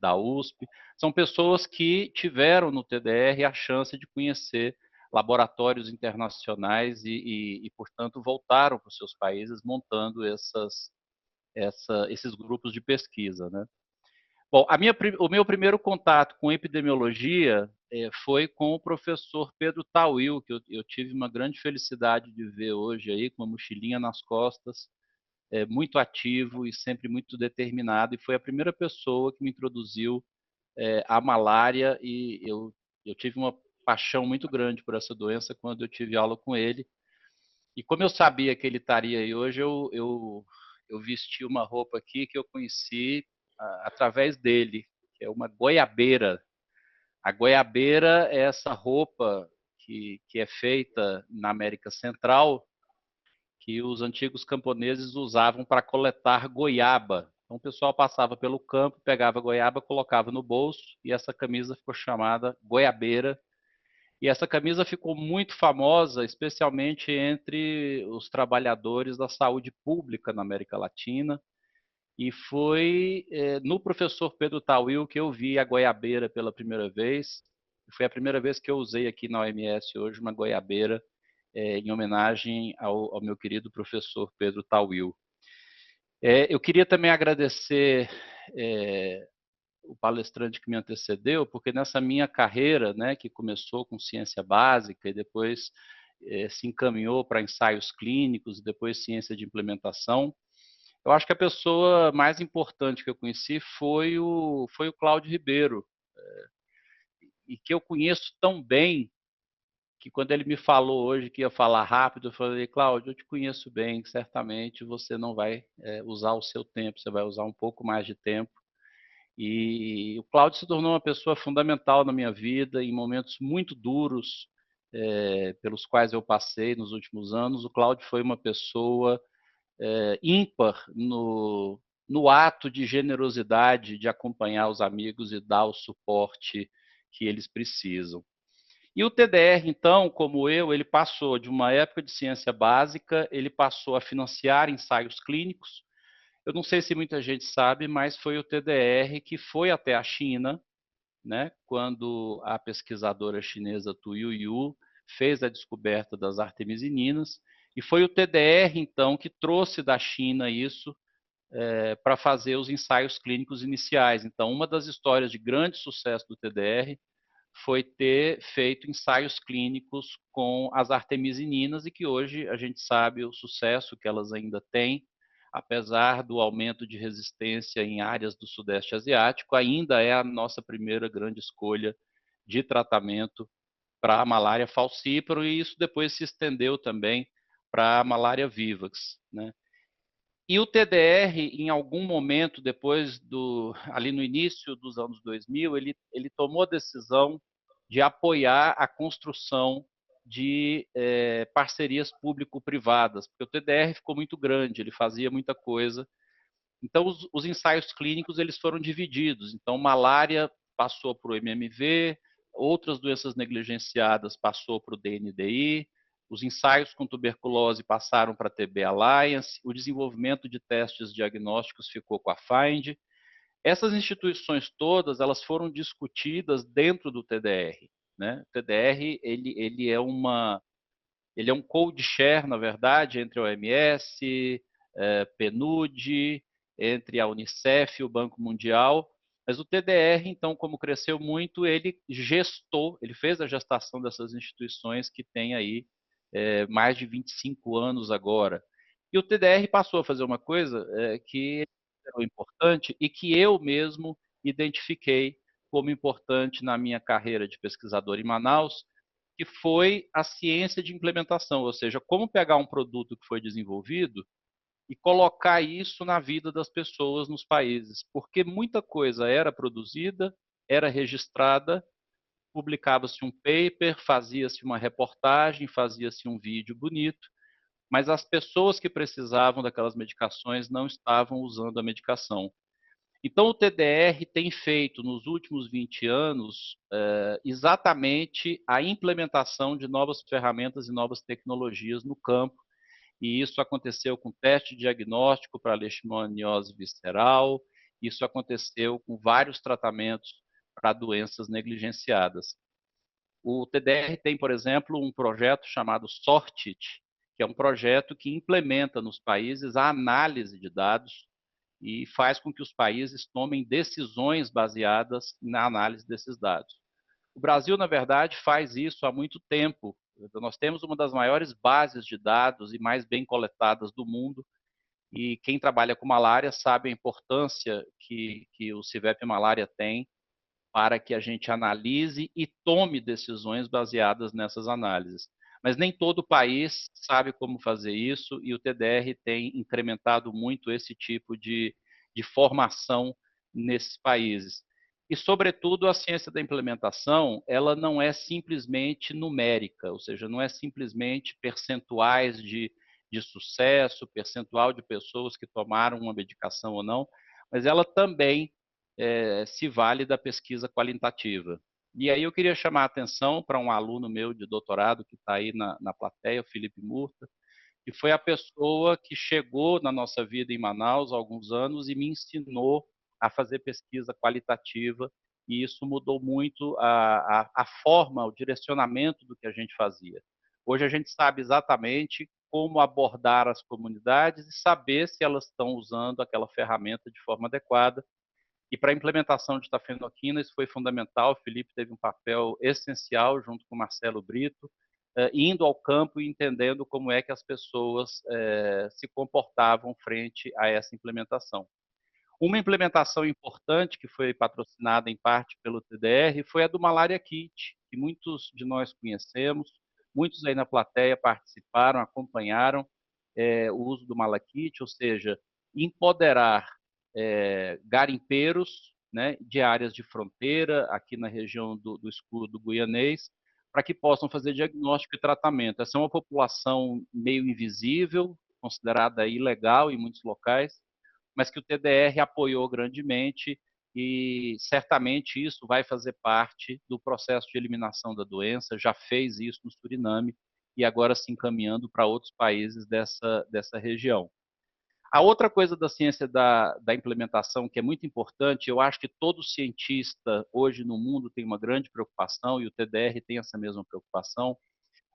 da USP. São pessoas que tiveram no TDR a chance de conhecer laboratórios internacionais e portanto, voltaram para os seus países montando esses grupos de pesquisa, né? Bom, o meu primeiro contato com epidemiologia foi com o professor Pedro Tawil, que eu tive uma grande felicidade de ver hoje aí, com uma mochilinha nas costas, muito ativo e sempre muito determinado, e foi a primeira pessoa que me introduziu à malária, e eu tive uma paixão muito grande por essa doença quando eu tive aula com ele. E como eu sabia que ele estaria aí hoje, eu vesti uma roupa aqui que eu conheci através dele, que é uma goiabeira. A goiabeira é essa roupa que é feita na América Central, que os antigos camponeses usavam para coletar goiaba. Então o pessoal passava pelo campo, pegava goiaba, colocava no bolso, e essa camisa ficou chamada goiabeira. E essa camisa ficou muito famosa, especialmente entre os trabalhadores da saúde pública na América Latina. E foi no professor Pedro Tawil que eu vi a goiabeira pela primeira vez. Foi a primeira vez que eu usei aqui na OMS hoje uma goiabeira em homenagem ao meu querido professor Pedro Tawil. Eu queria também agradecer o palestrante que me antecedeu, porque nessa minha carreira, né, que começou com ciência básica e depois se encaminhou para ensaios clínicos e depois ciência de implementação, eu acho que a pessoa mais importante que eu conheci foi o Cláudio Ribeiro, e que eu conheço tão bem que quando ele me falou hoje que ia falar rápido, eu falei, Cláudio, eu te conheço bem, certamente você não vai usar o seu tempo, você vai usar um pouco mais de tempo. E o Cláudio se tornou uma pessoa fundamental na minha vida, em momentos muito duros pelos quais eu passei nos últimos anos. O Cláudio foi uma pessoa ímpar no ato de generosidade, de acompanhar os amigos e dar o suporte que eles precisam. E o TDR, então, como ele passou de uma época de ciência básica, ele passou a financiar ensaios clínicos. Eu não sei se muita gente sabe, mas foi o TDR que foi até a China, né, quando a pesquisadora chinesa Tu Youyou fez a descoberta das artemisininas, e foi o TDR, então, que trouxe da China isso para fazer os ensaios clínicos iniciais. Então, uma das histórias de grande sucesso do TDR foi ter feito ensaios clínicos com as artemisininas e que hoje a gente sabe o sucesso que elas ainda têm, apesar do aumento de resistência em áreas do Sudeste Asiático, ainda é a nossa primeira grande escolha de tratamento para a malária falcíparo e isso depois se estendeu também para a malária vivax, né? E o TDR, em algum momento, ali no início dos anos 2000, ele tomou a decisão de apoiar a construção de parcerias público-privadas, porque o TDR ficou muito grande, ele fazia muita coisa. Então, os ensaios clínicos eles foram divididos. Então, malária passou para o MMV, outras doenças negligenciadas passou para o DNDi, os ensaios com tuberculose passaram para a TB Alliance, o desenvolvimento de testes diagnósticos ficou com a FIND. Essas instituições todas elas foram discutidas dentro do TDR. Né? O TDR ele é um code share, na verdade, entre a OMS, PNUD, entre a Unicef e o Banco Mundial. Mas o TDR, então, como cresceu muito, ele fez a gestação dessas instituições que têm aí mais de 25 anos agora. E o TDR passou a fazer uma coisa que é importante e que eu mesmo identifiquei como importante na minha carreira de pesquisador em Manaus, que foi a ciência de implementação, ou seja, como pegar um produto que foi desenvolvido e colocar isso na vida das pessoas nos países, porque muita coisa era produzida, era registrada, publicava-se um paper, fazia-se uma reportagem, fazia-se um vídeo bonito, mas as pessoas que precisavam daquelas medicações não estavam usando a medicação. Então, o TDR tem feito, nos últimos 20 anos, exatamente a implementação de novas ferramentas e novas tecnologias no campo, e isso aconteceu com teste diagnóstico para leishmaniose visceral, isso aconteceu com vários tratamentos para doenças negligenciadas. O TDR tem, por exemplo, um projeto chamado Sortit, que é um projeto que implementa nos países a análise de dados e faz com que os países tomem decisões baseadas na análise desses dados. O Brasil, na verdade, faz isso há muito tempo. Nós temos uma das maiores bases de dados e mais bem coletadas do mundo, e quem trabalha com malária sabe a importância que o CIVEP Malária tem para que a gente analise e tome decisões baseadas nessas análises. Mas nem todo país sabe como fazer isso e o TDR tem incrementado muito esse tipo de formação nesses países. E, sobretudo, a ciência da implementação, ela não é simplesmente numérica, ou seja, não é simplesmente percentuais de sucesso, percentual de pessoas que tomaram uma medicação ou não, mas ela também se vale da pesquisa qualitativa. E aí eu queria chamar a atenção para um aluno meu de doutorado que está aí na plateia, o Felipe Murta, E foi a pessoa que chegou na nossa vida em Manaus há alguns anos e me ensinou a fazer pesquisa qualitativa, e isso mudou muito a forma, o direcionamento do que a gente fazia. Hoje a gente sabe exatamente como abordar as comunidades e saber se elas estão usando aquela ferramenta de forma adequada. E para a implementação de tafenoquina, isso foi fundamental. O Felipe teve um papel essencial, junto com o Marcelo Brito, indo ao campo e entendendo como é que as pessoas se comportavam frente a essa implementação. Uma implementação importante, que foi patrocinada em parte pelo TDR, foi a do Malaria Kit, que muitos de nós conhecemos, muitos aí na plateia participaram, acompanharam o uso do Malaria Kit, ou seja, empoderar garimpeiros, né, de áreas de fronteira, aqui na região do escudo guianês, para que possam fazer diagnóstico e tratamento. Essa é uma população meio invisível, considerada ilegal em muitos locais, mas que o TDR apoiou grandemente e certamente isso vai fazer parte do processo de eliminação da doença, já fez isso no Suriname e agora se encaminhando para outros países dessa região. A outra coisa da ciência da implementação que é muito importante, eu acho que todo cientista hoje no mundo tem uma grande preocupação, e o TDR tem essa mesma preocupação,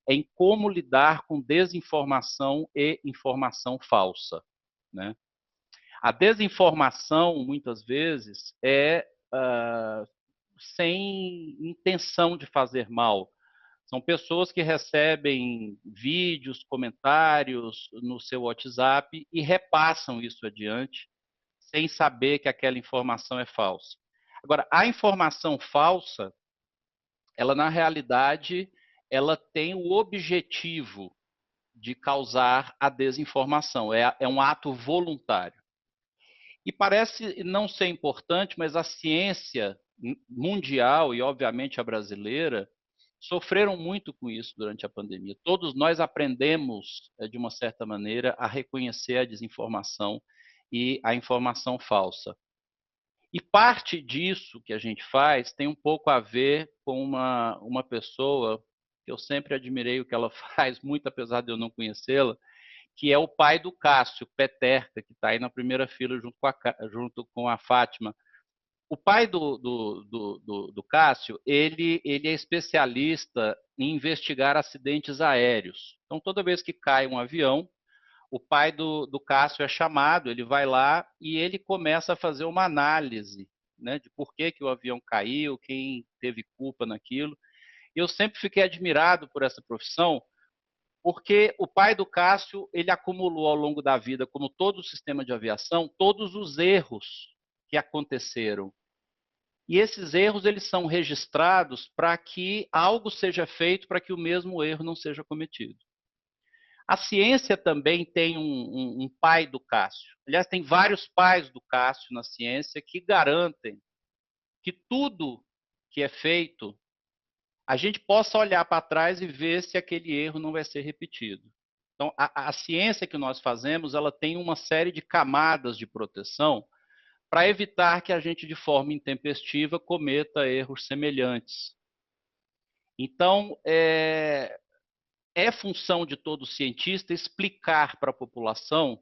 é em como lidar com desinformação e informação falsa, né? A desinformação, muitas vezes, é sem intenção de fazer mal. São pessoas que recebem vídeos, comentários no seu WhatsApp e repassam isso adiante, sem saber que aquela informação é falsa. Agora, a informação falsa, ela na realidade, ela tem o objetivo de causar a desinformação. É um ato voluntário. E parece não ser importante, mas a ciência mundial e, obviamente, a brasileira sofreram muito com isso durante a pandemia. Todos nós aprendemos, de uma certa maneira, a reconhecer a desinformação e a informação falsa. E parte disso que a gente faz tem um pouco a ver com uma pessoa que eu sempre admirei o que ela faz, muito apesar de eu não conhecê-la, que é o pai do Cássio, Peterca, que está aí na primeira fila junto com a Fátima. O pai do Cássio, ele é especialista em investigar acidentes aéreos. Então, toda vez que cai um avião, o pai do Cássio é chamado, ele vai lá e ele começa a fazer uma análise, né, de por que o avião caiu, quem teve culpa naquilo. Eu sempre fiquei admirado por essa profissão, porque o pai do Cássio, ele acumulou ao longo da vida, como todo o sistema de aviação, todos os erros que aconteceram. E esses erros, eles são registrados para que algo seja feito para que o mesmo erro não seja cometido. A ciência também tem um pai do Cássio. Aliás, tem vários pais do Cássio na ciência que garantem que tudo que é feito, a gente possa olhar para trás e ver se aquele erro não vai ser repetido. Então, a ciência que nós fazemos, ela tem uma série de camadas de proteção para evitar que a gente, de forma intempestiva, cometa erros semelhantes. Então, é função de todo cientista explicar para a população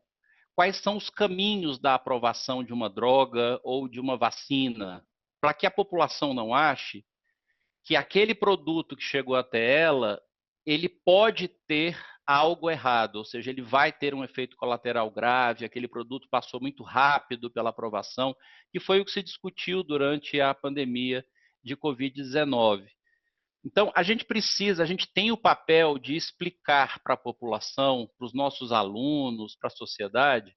quais são os caminhos da aprovação de uma droga ou de uma vacina, para que a população não ache que aquele produto que chegou até ela, ele pode ter algo errado, ou seja, ele vai ter um efeito colateral grave, aquele produto passou muito rápido pela aprovação, que foi o que se discutiu durante a pandemia de Covid-19. Então, a gente tem o papel de explicar para a população, para os nossos alunos, para a sociedade,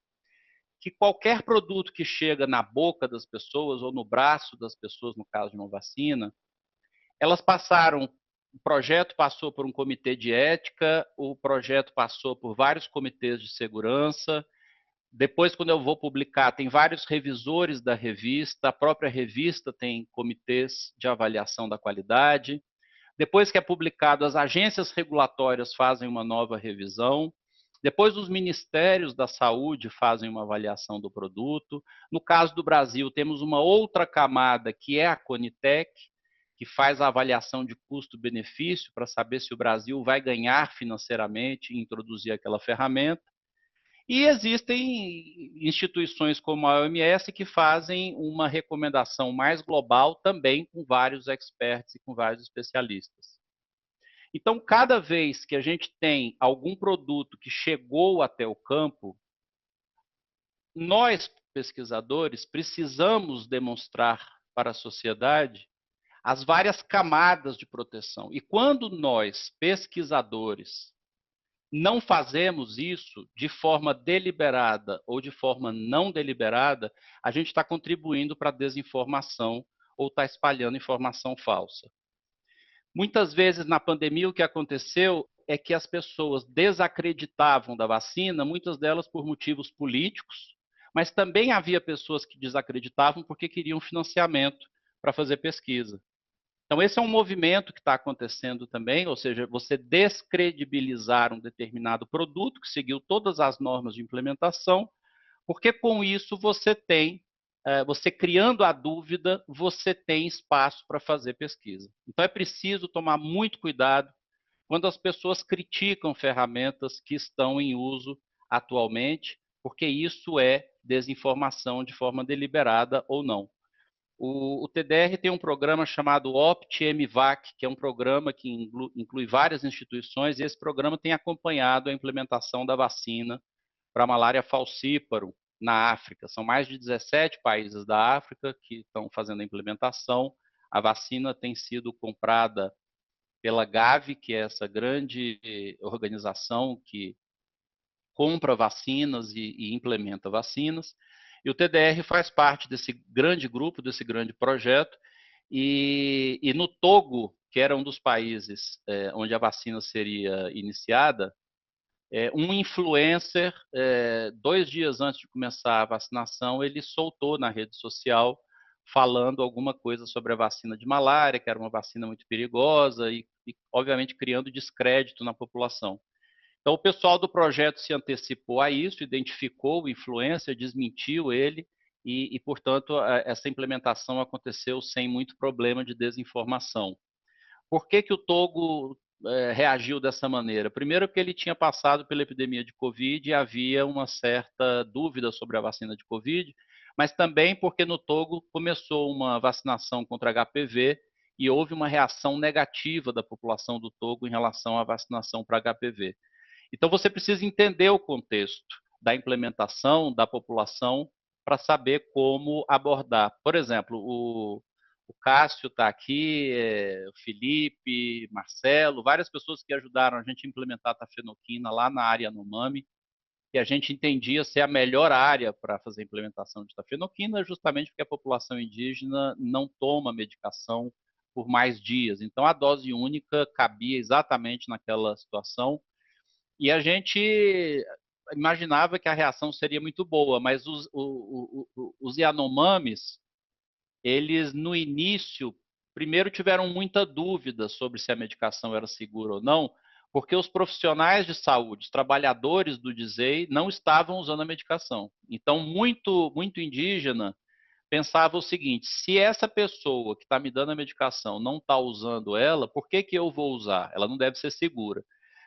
que qualquer produto que chega na boca das pessoas ou no braço das pessoas, no caso de uma vacina, elas passaram, o projeto passou por um comitê de ética, o projeto passou por vários comitês de segurança. Depois, quando eu vou publicar, tem vários revisores da revista, a própria revista tem comitês de avaliação da qualidade. Depois que é publicado, as agências regulatórias fazem uma nova revisão. Depois, os ministérios da saúde fazem uma avaliação do produto. No caso do Brasil, temos uma outra camada, que é a Conitec, que faz a avaliação de custo-benefício para saber se o Brasil vai ganhar financeiramente em introduzir aquela ferramenta. E existem instituições como a OMS que fazem uma recomendação mais global também com vários experts e com vários especialistas. Então, cada vez que a gente tem algum produto que chegou até o campo, nós, pesquisadores, precisamos demonstrar para a sociedade as várias camadas de proteção. E quando nós, pesquisadores, não fazemos isso de forma deliberada ou de forma não deliberada, a gente está contribuindo para a desinformação ou está espalhando informação falsa. Muitas vezes na pandemia o que aconteceu é que as pessoas desacreditavam da vacina, muitas delas por motivos políticos, mas também havia pessoas que desacreditavam porque queriam financiamento para fazer pesquisa. Então, esse é um movimento que está acontecendo também, ou seja, você descredibilizar um determinado produto que seguiu todas as normas de implementação, porque com isso você tem, você criando a dúvida, você tem espaço para fazer pesquisa. Então, é preciso tomar muito cuidado quando as pessoas criticam ferramentas que estão em uso atualmente, porque isso é desinformação de forma deliberada ou não. O TDR tem um programa chamado OPT-MVAC, que é um programa que inclui várias instituições, e esse programa tem acompanhado a implementação da vacina para a malária falcíparo na África. São mais de 17 países da África que estão fazendo a implementação. A vacina tem sido comprada pela Gavi, que é essa grande organização que compra vacinas e implementa vacinas. E o TDR faz parte desse grande grupo, desse grande projeto. E no Togo, que era um dos países onde a vacina seria iniciada, um influencer, 2 dias antes de começar a vacinação, ele soltou na rede social falando alguma coisa sobre a vacina de malária, que era uma vacina muito perigosa e obviamente, criando descrédito na população. Então, o pessoal do projeto se antecipou a isso, identificou o influencer, desmentiu ele portanto, essa implementação aconteceu sem muito problema de desinformação. Por que o Togo reagiu dessa maneira? Primeiro, porque ele tinha passado pela epidemia de Covid e havia uma certa dúvida sobre a vacina de Covid, mas também porque no Togo começou uma vacinação contra HPV e houve uma reação negativa da população do Togo em relação à vacinação para HPV. Então, você precisa entender o contexto da implementação da população para saber como abordar. Por exemplo, o Cássio está aqui, o Felipe, Marcelo, várias pessoas que ajudaram a gente a implementar a tafenoquina lá na área Yanomami, e a gente entendia ser a melhor área para fazer a implementação de tafenoquina, justamente porque a população indígena não toma medicação por mais dias. Então, a dose única cabia exatamente naquela situação, e a gente imaginava que a reação seria muito boa, mas os Yanomamis, eles no início, primeiro tiveram muita dúvida sobre se a medicação era segura ou não, porque os profissionais de saúde, os trabalhadores do DISEI, não estavam usando a medicação. Então, muito indígena pensava o seguinte: se essa pessoa que está me dando a medicação não está usando ela, por que eu vou usar? Ela não deve ser segura.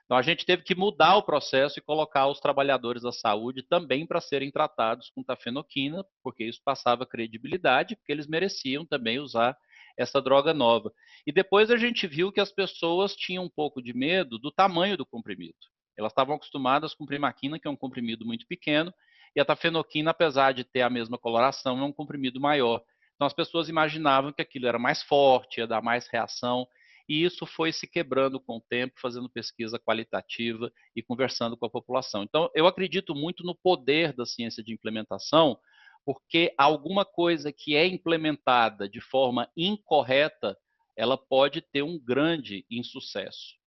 Então, a gente teve que mudar o processo e colocar os trabalhadores da saúde também para serem tratados com tafenoquina, porque isso passava credibilidade, porque eles mereciam também usar essa droga nova. E depois a gente viu que as pessoas tinham um pouco de medo do tamanho do comprimido. Elas estavam acostumadas com primaquina, que é um comprimido muito pequeno, e a tafenoquina, apesar de ter a mesma coloração, é um comprimido maior. Então, as pessoas imaginavam que aquilo era mais forte, ia dar mais reação, e isso foi se quebrando com o tempo, fazendo pesquisa qualitativa e conversando com a população. Então, eu acredito muito no poder da ciência de implementação, porque alguma coisa que é implementada de forma incorreta, ela pode ter um grande insucesso.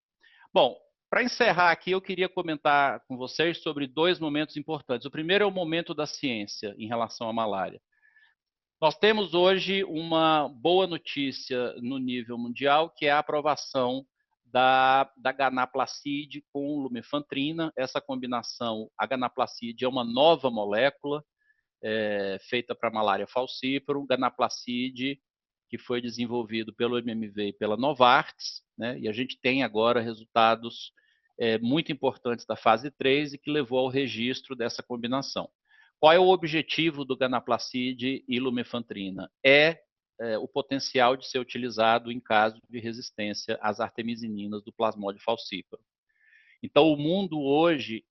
Bom, para encerrar aqui, eu queria comentar com vocês sobre 2 momentos importantes. O primeiro é o momento da ciência em relação à malária. Nós temos hoje uma boa notícia no nível mundial, que é a aprovação da ganaplacide com lumefantrina. Essa combinação, a ganaplacide é uma nova molécula feita para malária falcíparo. Ganaplacide que foi desenvolvido pelo MMV e pela Novartis, né? E a gente tem agora resultados muito importantes da fase 3 e que levou ao registro dessa combinação. Qual é o objetivo do ganaplacide e lumefantrina? O potencial de ser utilizado em caso de resistência às artemisininas do Plasmodium falciparum. Então, o mundo hoje,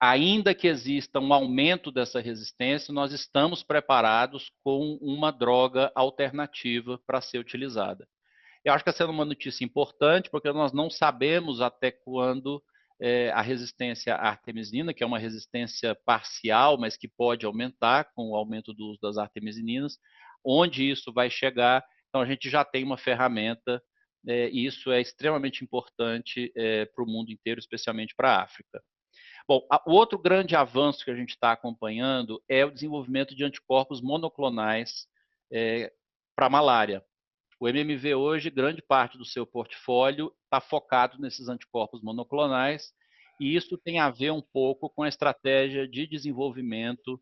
ainda que exista um aumento dessa resistência, nós estamos preparados com uma droga alternativa para ser utilizada. Eu acho que essa é uma notícia importante, porque nós não sabemos até quando a resistência à artemisina, que é uma resistência parcial, mas que pode aumentar com o aumento do uso das artemisininas, onde isso vai chegar. Então, a gente já tem uma ferramenta, e isso é extremamente importante para o mundo inteiro, especialmente para a África. Bom, o outro grande avanço que a gente está acompanhando é o desenvolvimento de anticorpos monoclonais para a malária. O MMV hoje, grande parte do seu portfólio está focado nesses anticorpos monoclonais, e isso tem a ver um pouco com a estratégia de desenvolvimento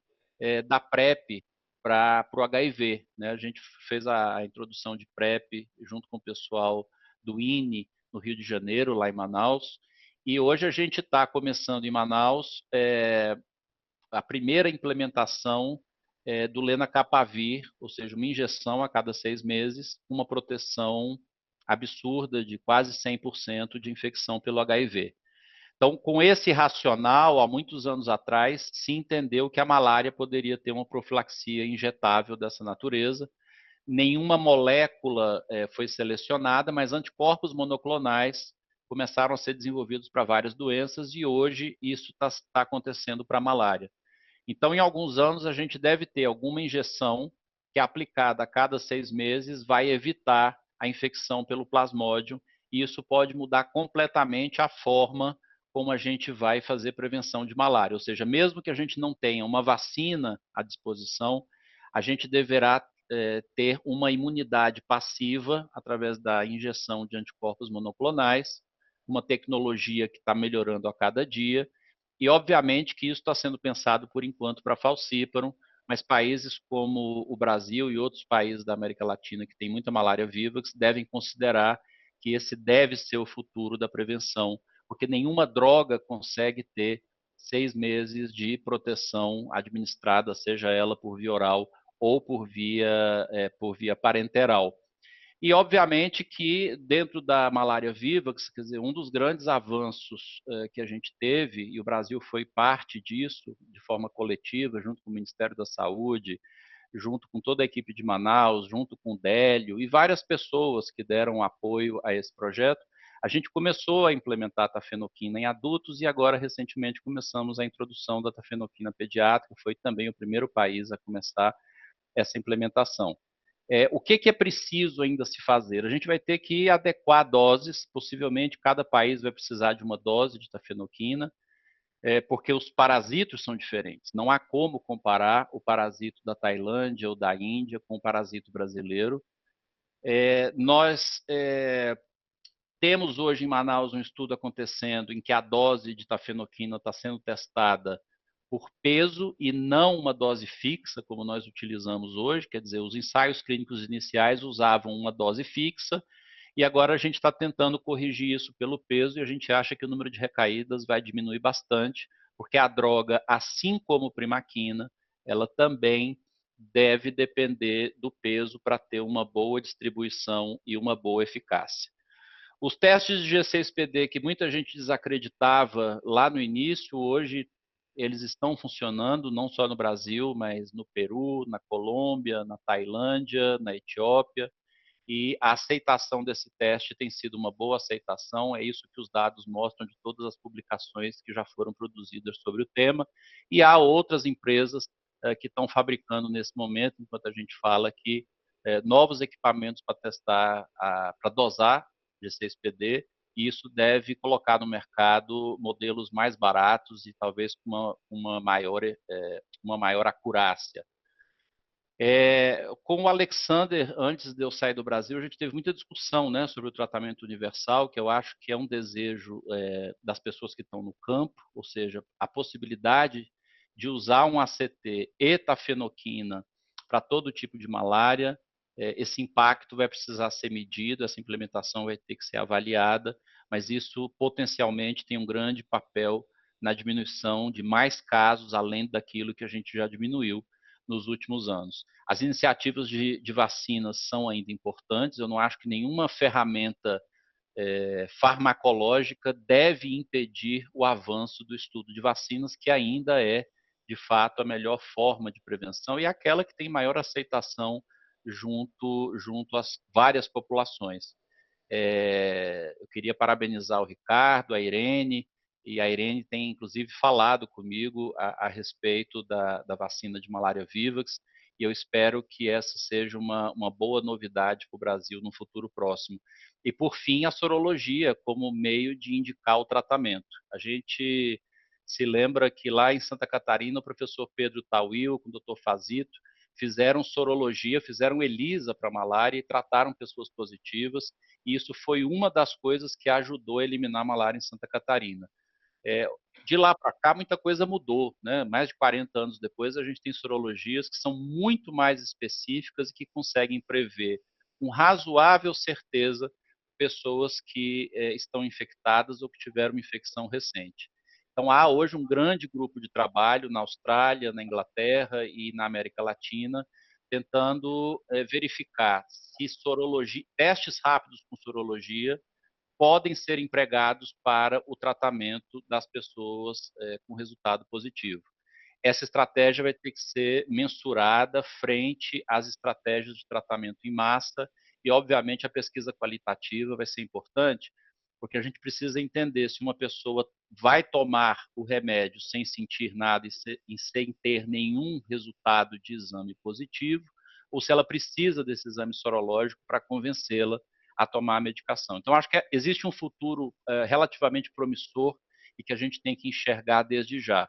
da PrEP para o HIV. Né? A gente fez a introdução de PrEP junto com o pessoal do INE, no Rio de Janeiro, lá em Manaus, e hoje a gente está começando em Manaus a primeira implementação do lenacapavir, ou seja, uma injeção a cada 6 meses, uma proteção absurda de quase 100% de infecção pelo HIV. Então, com esse racional, há muitos anos atrás, se entendeu que a malária poderia ter uma profilaxia injetável dessa natureza. Nenhuma molécula foi selecionada, mas anticorpos monoclonais começaram a ser desenvolvidos para várias doenças e hoje isso está acontecendo para a malária. Então, em alguns anos, a gente deve ter alguma injeção que, aplicada a cada 6 meses, vai evitar a infecção pelo plasmódio, e isso pode mudar completamente a forma como a gente vai fazer prevenção de malária. Ou seja, mesmo que a gente não tenha uma vacina à disposição, a gente deverá ter uma imunidade passiva através da injeção de anticorpos monoclonais, uma tecnologia que está melhorando a cada dia. E, obviamente, que isso está sendo pensado, por enquanto, para falciparum, mas países como o Brasil e outros países da América Latina que têm muita malária viva devem considerar que esse deve ser o futuro da prevenção, porque nenhuma droga consegue ter 6 meses de proteção administrada, seja ela por via oral ou por via parenteral. E, obviamente, que dentro da malária viva, quer dizer, um dos grandes avanços que a gente teve, e o Brasil foi parte disso, de forma coletiva, junto com o Ministério da Saúde, junto com toda a equipe de Manaus, junto com o Délio, e várias pessoas que deram apoio a esse projeto, a gente começou a implementar a tafenoquina em adultos e agora, recentemente, começamos a introdução da tafenoquina pediátrica, foi também o primeiro país a começar essa implementação. O que é preciso ainda se fazer? A gente vai ter que adequar doses, possivelmente cada país vai precisar de uma dose de tafenoquina, porque os parasitos são diferentes. Não há como comparar o parasito da Tailândia ou da Índia com o parasito brasileiro. Nós temos hoje em Manaus um estudo acontecendo em que a dose de tafenoquina está sendo testada por peso e não uma dose fixa, como nós utilizamos hoje, quer dizer, os ensaios clínicos iniciais usavam uma dose fixa, e agora a gente está tentando corrigir isso pelo peso, e a gente acha que o número de recaídas vai diminuir bastante, porque a droga, assim como a primaquina, ela também deve depender do peso para ter uma boa distribuição e uma boa eficácia. Os testes de G6PD que muita gente desacreditava lá no início, hoje eles estão funcionando, não só no Brasil, mas no Peru, na Colômbia, na Tailândia, na Etiópia, e a aceitação desse teste tem sido uma boa aceitação, é isso que os dados mostram de todas as publicações que já foram produzidas sobre o tema, e há outras empresas que estão fabricando nesse momento, enquanto a gente fala aqui, novos equipamentos para testar, para dosar G6PD, e isso deve colocar no mercado modelos mais baratos e talvez com uma maior acurácia. Com o Alexander, antes de eu sair do Brasil, a gente teve muita discussão, né, sobre o tratamento universal, que eu acho que é um desejo das pessoas que estão no campo, ou seja, a possibilidade de usar um ACT e tafenoquina para todo tipo de malária. esse impacto vai precisar ser medido, essa implementação vai ter que ser avaliada, mas isso potencialmente tem um grande papel na diminuição de mais casos, além daquilo que a gente já diminuiu nos últimos anos. As iniciativas de vacinas são ainda importantes, eu não acho que nenhuma ferramenta farmacológica deve impedir o avanço do estudo de vacinas, que ainda é, de fato, a melhor forma de prevenção e aquela que tem maior aceitação junto às várias populações. Eu queria parabenizar o Ricardo, a Irene, e a Irene tem, inclusive, falado comigo a respeito da vacina de malária Vivax, e eu espero que essa seja uma boa novidade para o Brasil no futuro próximo. E, por fim, a sorologia como meio de indicar o tratamento. A gente se lembra que lá em Santa Catarina, o professor Pedro Tawil, com o doutor Fazito, fizeram sorologia, fizeram ELISA para malária e trataram pessoas positivas, e isso foi uma das coisas que ajudou a eliminar a malária em Santa Catarina. De lá para cá, muita coisa mudou, né? Mais de 40 anos depois, a gente tem sorologias que são muito mais específicas e que conseguem prever com razoável certeza pessoas que estão infectadas ou que tiveram uma infecção recente. Então, há hoje um grande grupo de trabalho na Austrália, na Inglaterra e na América Latina, tentando verificar se testes rápidos com sorologia podem ser empregados para o tratamento das pessoas com resultado positivo. Essa estratégia vai ter que ser mensurada frente às estratégias de tratamento em massa e, obviamente, a pesquisa qualitativa vai ser importante, porque a gente precisa entender se uma pessoa vai tomar o remédio sem sentir nada e sem ter nenhum resultado de exame positivo, ou se ela precisa desse exame sorológico para convencê-la a tomar a medicação. Então, acho que existe um futuro relativamente promissor e que a gente tem que enxergar desde já.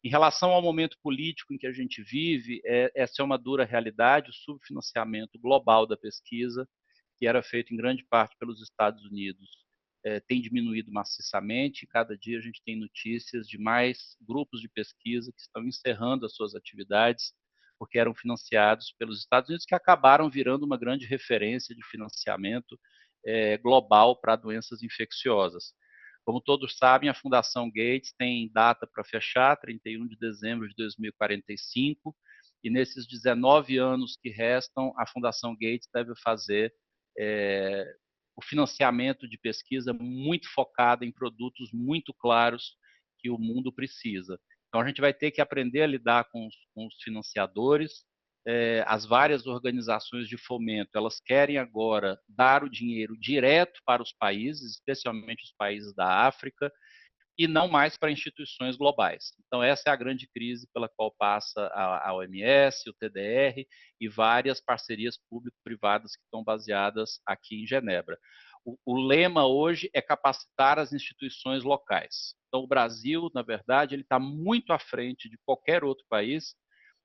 Em relação ao momento político em que a gente vive, essa é uma dura realidade, o subfinanciamento global da pesquisa, que era feito em grande parte pelos Estados Unidos, tem diminuído maciçamente, e cada dia a gente tem notícias de mais grupos de pesquisa que estão encerrando as suas atividades, porque eram financiados pelos Estados Unidos, que acabaram virando uma grande referência de financiamento global para doenças infecciosas. Como todos sabem, a Fundação Gates tem data para fechar, 31 de dezembro de 2045, e nesses 19 anos que restam, a Fundação Gates deve fazer o financiamento de pesquisa muito focado em produtos muito claros que o mundo precisa. Então, a gente vai ter que aprender a lidar com os financiadores. As várias organizações de fomento, elas querem agora dar o dinheiro direto para os países, especialmente os países da África, e não mais para instituições globais. Então, essa é a grande crise pela qual passa a OMS, o TDR e várias parcerias público-privadas que estão baseadas aqui em Genebra. O lema hoje é capacitar as instituições locais. Então, o Brasil, na verdade, ele está muito à frente de qualquer outro país,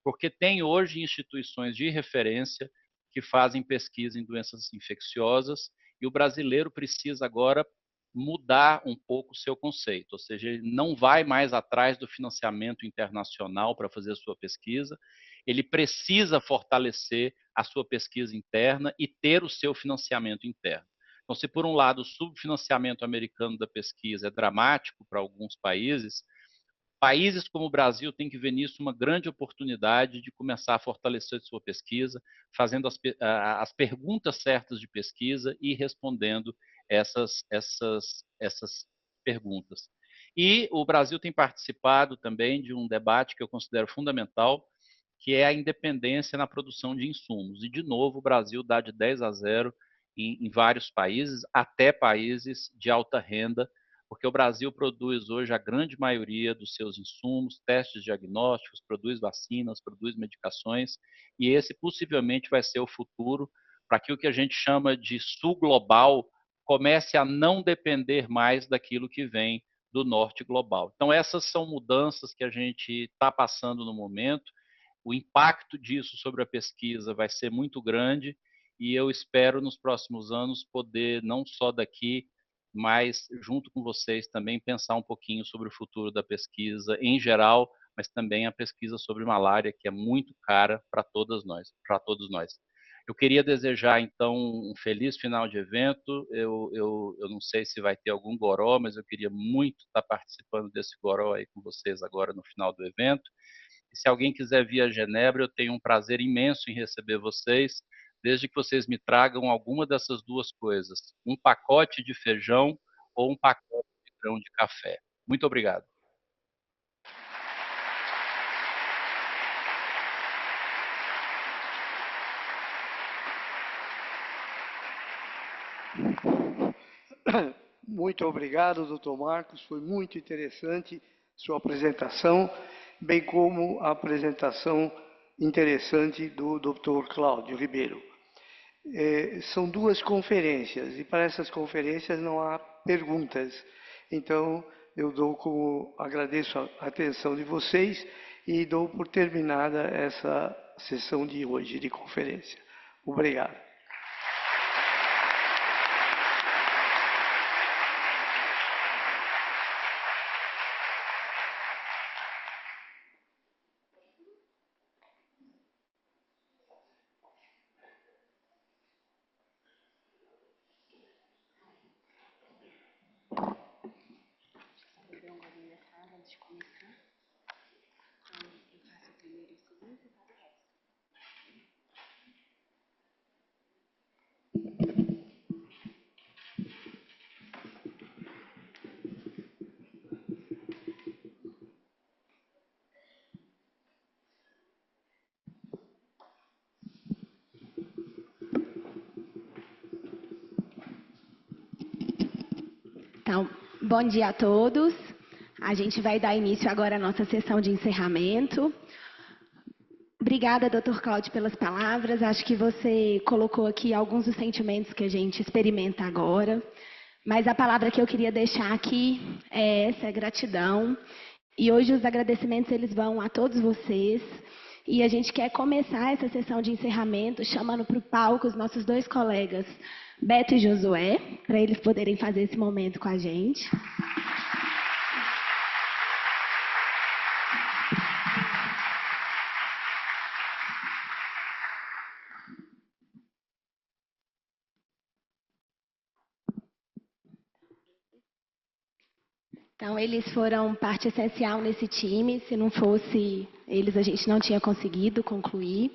porque tem hoje instituições de referência que fazem pesquisa em doenças infecciosas, e o brasileiro precisa agora mudar um pouco o seu conceito, ou seja, ele não vai mais atrás do financiamento internacional para fazer a sua pesquisa, ele precisa fortalecer a sua pesquisa interna e ter o seu financiamento interno. Então, se por um lado o subfinanciamento americano da pesquisa é dramático para alguns países, países como o Brasil têm que ver nisso uma grande oportunidade de começar a fortalecer sua pesquisa, fazendo as perguntas certas de pesquisa e respondendo essas perguntas. E o Brasil tem participado também de um debate que eu considero fundamental, que é a independência na produção de insumos. E, de novo, o Brasil dá de 10-0 em vários países, até países de alta renda, porque o Brasil produz hoje a grande maioria dos seus insumos, testes diagnósticos, produz vacinas, produz medicações, e esse possivelmente vai ser o futuro para que o que a gente chama de sul global comece a não depender mais daquilo que vem do norte global. Então, essas são mudanças que a gente está passando no momento. O impacto disso sobre a pesquisa vai ser muito grande e eu espero nos próximos anos poder, não só daqui, mas junto com vocês também pensar um pouquinho sobre o futuro da pesquisa em geral, mas também a pesquisa sobre malária, que é muito cara para todos nós. Eu queria desejar, então, um feliz final de evento. Eu não sei se vai ter algum goró, mas eu queria muito estar participando desse goró aí com vocês agora no final do evento. E se alguém quiser vir a Genebra, eu tenho um prazer imenso em receber vocês, desde que vocês me tragam alguma dessas duas coisas, um pacote de feijão ou um pacote de grão de café. Muito obrigado. Muito obrigado, doutor Marcos. Foi muito interessante sua apresentação, bem como a apresentação interessante do doutor Cláudio Ribeiro. São duas conferências, e para essas conferências não há perguntas. Então, agradeço a atenção de vocês e dou por terminada essa sessão de hoje de conferência. Obrigado. Então, bom dia a todos. A gente vai dar início agora à nossa sessão de encerramento. Obrigada, doutor Cláudio, pelas palavras. Acho que você colocou aqui alguns dos sentimentos que a gente experimenta agora. Mas a palavra que eu queria deixar aqui é essa, gratidão. E hoje os agradecimentos eles vão a todos vocês. E a gente quer começar essa sessão de encerramento chamando para o palco os nossos dois colegas, Beto e Josué, para eles poderem fazer esse momento com a gente. Então, eles foram parte essencial nesse time. Se não fosse eles, a gente não tinha conseguido concluir.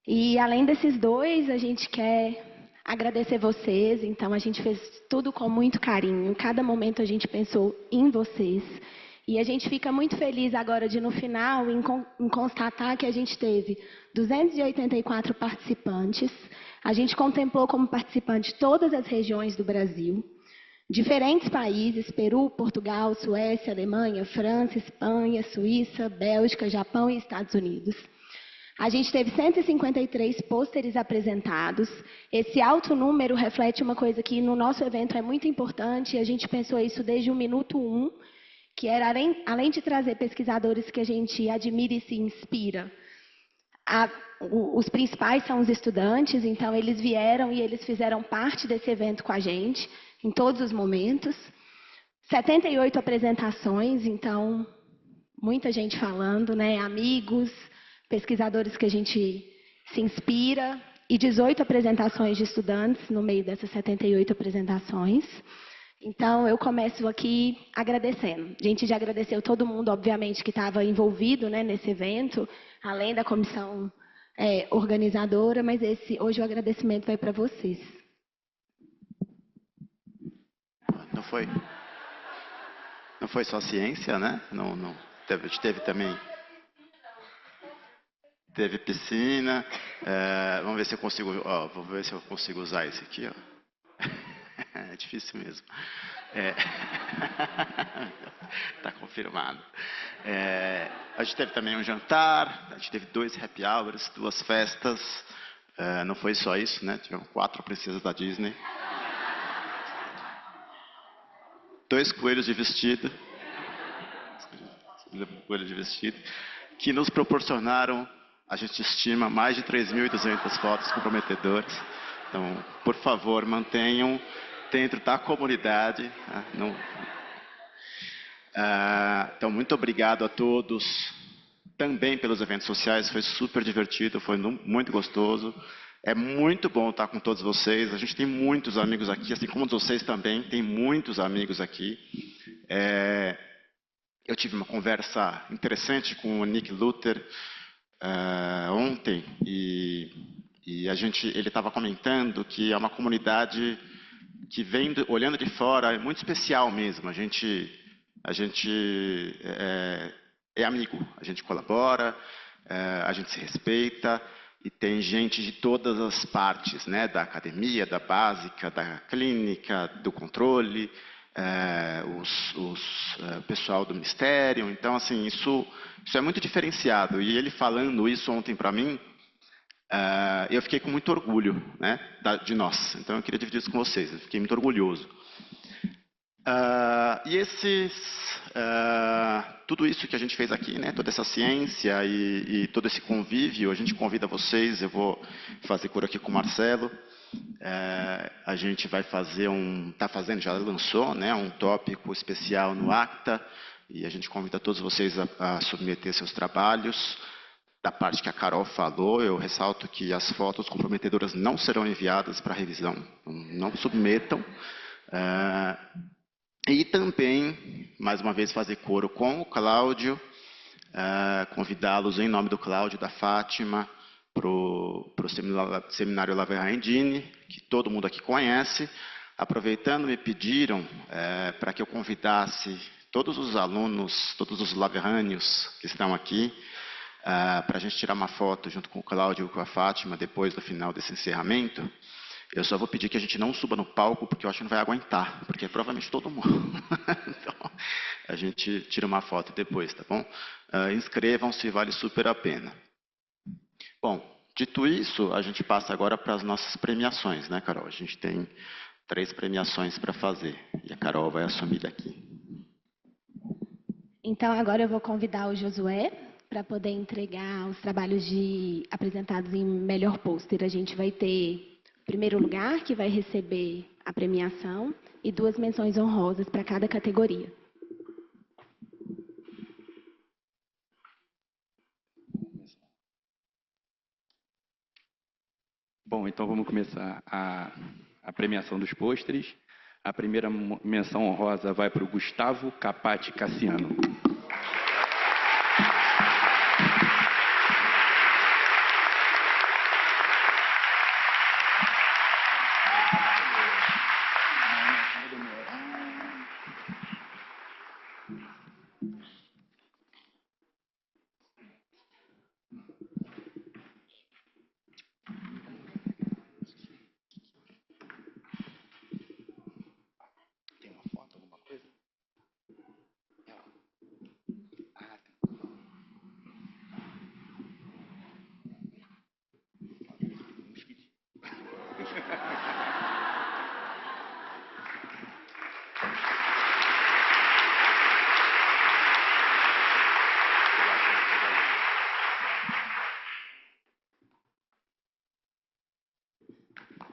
E, além desses dois, a gente quer agradecer vocês. Então, a gente fez tudo com muito carinho. Em cada momento, a gente pensou em vocês. E a gente fica muito feliz agora de, no final, em constatar que a gente teve 284 participantes. A gente contemplou como participante todas as regiões do Brasil. Diferentes países, Peru, Portugal, Suécia, Alemanha, França, Espanha, Suíça, Bélgica, Japão e Estados Unidos. A gente teve 153 pôsteres apresentados. Esse alto número reflete uma coisa que no nosso evento é muito importante, e a gente pensou isso desde o minuto 1, que era, além de trazer pesquisadores que a gente admira e se inspira, os principais são os estudantes, então eles vieram e eles fizeram parte desse evento com a gente, em todos os momentos. 78 apresentações, então, muita gente falando, né? Amigos, pesquisadores que a gente se inspira, e 18 apresentações de estudantes no meio dessas 78 apresentações. Então, eu começo aqui agradecendo. A gente já agradeceu todo mundo, obviamente, que estava envolvido, né, nesse evento, além da comissão organizadora, mas hoje o agradecimento vai para vocês. Não foi só ciência, né? Não teve também. Teve piscina. Vamos ver se eu consigo. Vou ver se eu consigo usar esse aqui. É difícil mesmo. Está confirmado. A gente teve também um jantar. A gente teve 2 happy hours, 2 festas. Não foi só isso, né? Tiveram 4 princesas da Disney. 2 coelhos de vestido, que nos proporcionaram, a gente estima, mais de 3.200 fotos comprometedoras. Então, por favor, mantenham dentro da comunidade. Então, muito obrigado a todos, também pelos eventos sociais, foi super divertido, foi muito gostoso. É muito bom estar com todos vocês. A gente tem muitos amigos aqui, assim como vocês também, tem muitos amigos aqui. Eu tive uma conversa interessante com o Nick Luther ontem e ele estava comentando que é uma comunidade que vem olhando de fora, é muito especial mesmo. A gente é amigo, a gente colabora, a gente se respeita e tem gente de todas as partes, né, da academia, da básica, da clínica, do controle, pessoal do ministério. Então, assim, isso é muito diferenciado. E ele falando isso ontem para mim, eu fiquei com muito orgulho, né, de nós. Então, eu queria dividir isso com vocês. Eu fiquei muito orgulhoso. Tudo isso que a gente fez aqui, né, toda essa ciência e todo esse convívio, a gente convida vocês. Eu vou fazer coro aqui com o Marcelo. A gente vai fazer está fazendo, já lançou, né, um tópico especial no Acta, e a gente convida todos vocês a submeter seus trabalhos. Da parte que a Carol falou, eu ressalto que as fotos comprometedoras não serão enviadas para revisão, não submetam. E também, mais uma vez, fazer coro com o Cláudio, convidá-los em nome do Cláudio e da Fátima para o Seminário La Verrandini, que todo mundo aqui conhece. Aproveitando, me pediram para que eu convidasse todos os alunos, todos os laverrânios que estão aqui, para a gente tirar uma foto junto com o Cláudio e com a Fátima depois do final desse encerramento. Eu só vou pedir que a gente não suba no palco, porque eu acho que não vai aguentar, porque provavelmente todo mundo. Então, a gente tira uma foto depois, tá bom? Inscrevam-se, vale super a pena. Bom, dito isso, a gente passa agora para as nossas premiações, né, Carol? A gente tem 3 premiações para fazer, e a Carol vai assumir daqui. Então, agora eu vou convidar o Josué para poder entregar os trabalhos apresentados em melhor pôster. A gente vai ter o primeiro lugar, que vai receber a premiação, e 2 menções honrosas para cada categoria. Bom, então vamos começar a premiação dos pôsteres. A primeira menção honrosa vai para o Gustavo Capati Cassiano.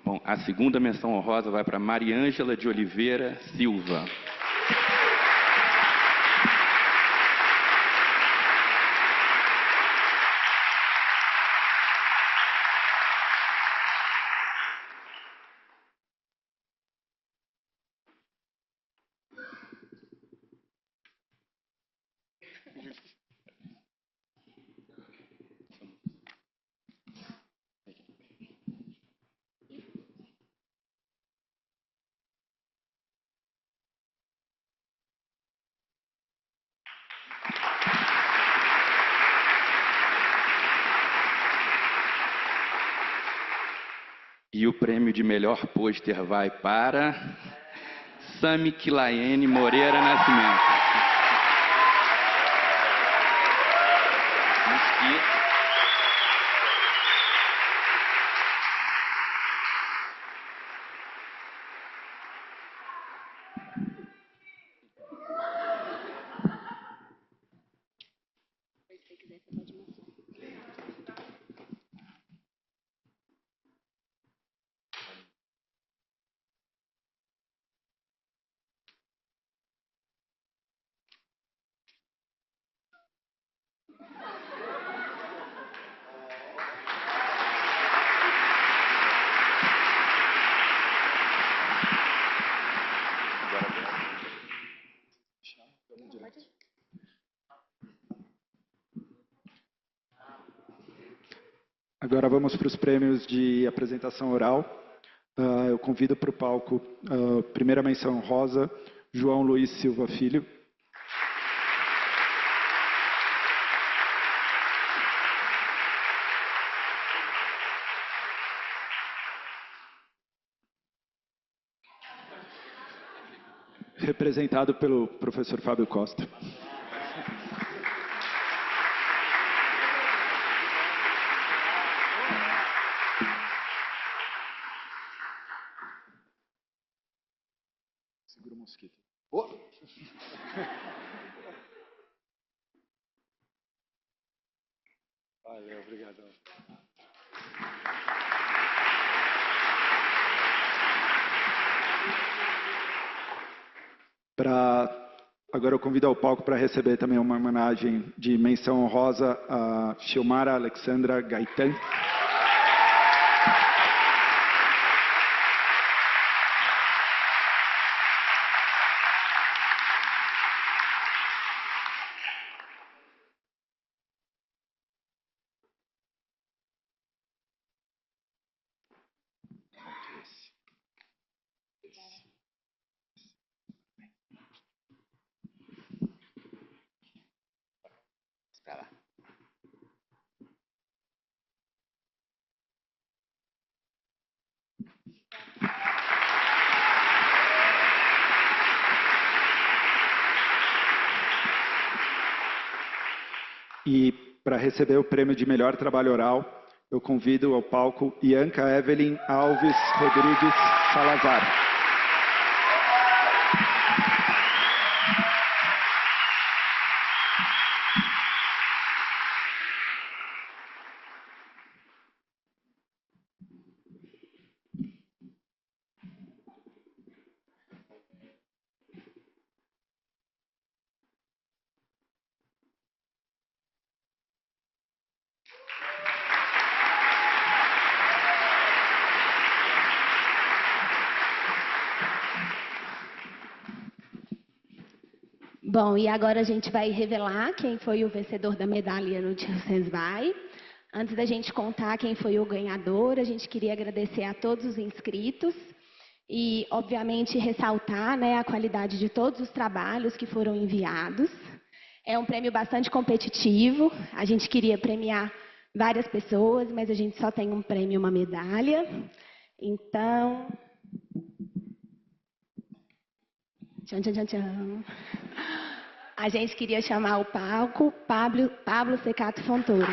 Bom, a segunda menção honrosa vai para Mariângela de Oliveira Silva. E o prêmio de melhor pôster vai para Sami Kilaene Moreira Nascimento. Agora vamos para os prêmios de apresentação oral. Eu convido para o palco, primeira menção honrosa, João Luiz Silva Filho. Representado pelo professor Fábio Costa. Segura o mosquito. Oh! Valeu, obrigado. Agora eu convido ao palco para receber também uma homenagem de menção honrosa a Xilmara Alexandra Gaetan. E para receber o prêmio de melhor trabalho oral, eu convido ao palco Ianca Evelyn Alves Rodrigues Salazar. Bom, e agora a gente vai revelar quem foi o vencedor da medalha no Sensbai. Antes da gente contar quem foi o ganhador, a gente queria agradecer a todos os inscritos e, obviamente, ressaltar, né, a qualidade de todos os trabalhos que foram enviados. É um prêmio bastante competitivo, a gente queria premiar várias pessoas, mas a gente só tem um prêmio e uma medalha. Então... Tchan, tchan, tchan, tchan. A gente queria chamar ao palco Pablo Secato Fontoro.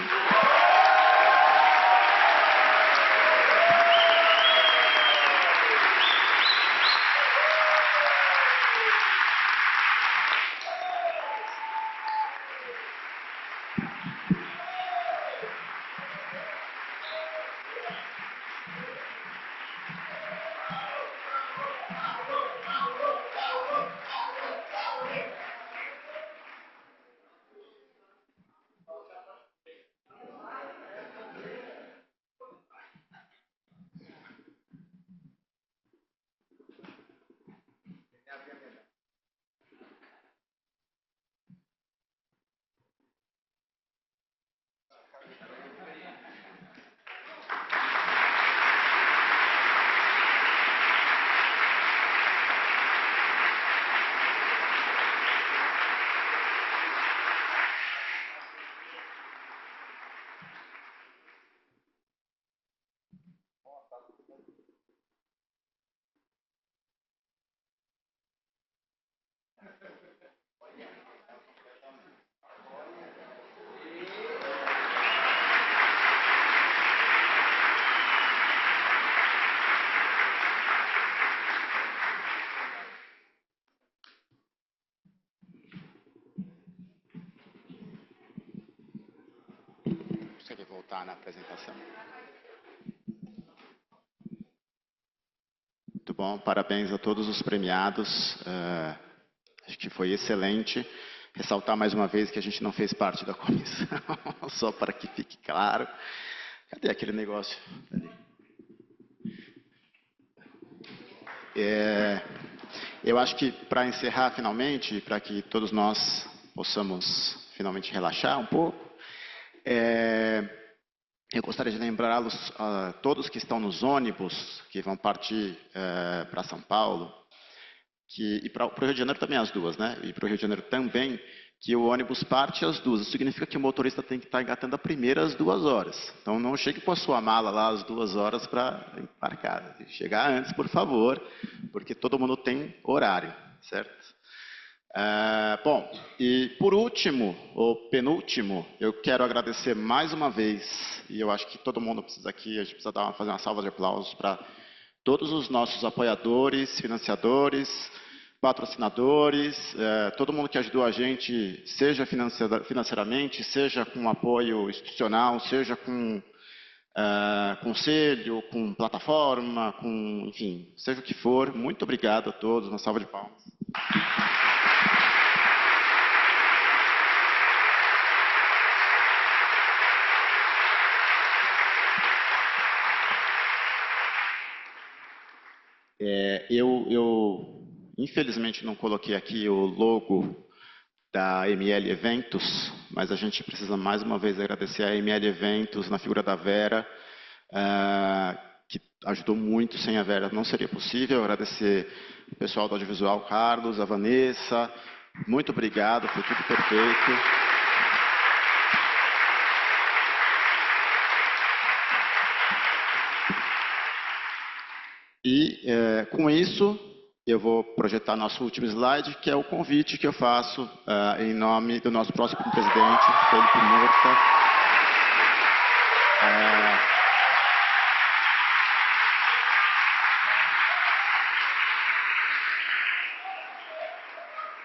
Consegue voltar na apresentação? Muito bom, parabéns a todos os premiados. Acho que foi excelente. Ressaltar mais uma vez que a gente não fez parte da comissão, só para que fique claro. Cadê aquele negócio ali? Eu acho que para encerrar finalmente, para que todos nós possamos finalmente relaxar um pouco, eu gostaria de lembrá-los, todos que estão nos ônibus, que vão partir para São Paulo, e para o Rio de Janeiro também as duas, né? E para o Rio de Janeiro também, que o ônibus parte às 2. Isso significa que o motorista tem que estar engatando a primeira às 2 horas. Então não chegue com a sua mala lá às 2 horas para embarcar. Chegar antes, por favor, porque todo mundo tem horário, certo? Bom, e por último, ou penúltimo, eu quero agradecer mais uma vez, e eu acho que todo mundo precisa aqui, a gente precisa fazer uma salva de aplausos para todos os nossos apoiadores, financiadores, patrocinadores, todo mundo que ajudou a gente, seja financeiramente, seja com apoio institucional, seja com conselho, com plataforma, enfim, seja o que for. Muito obrigado a todos, uma salva de palmas. Eu infelizmente não coloquei aqui o logo da ML Eventos, mas a gente precisa mais uma vez agradecer a ML Eventos na figura da Vera, que ajudou muito. Sem a Vera não seria possível. Agradecer o pessoal do audiovisual, Carlos, a Vanessa, muito obrigado, foi tudo perfeito. E com isso, eu vou projetar nosso último slide, que é o convite que eu faço em nome do nosso próximo presidente, Felipe Murta.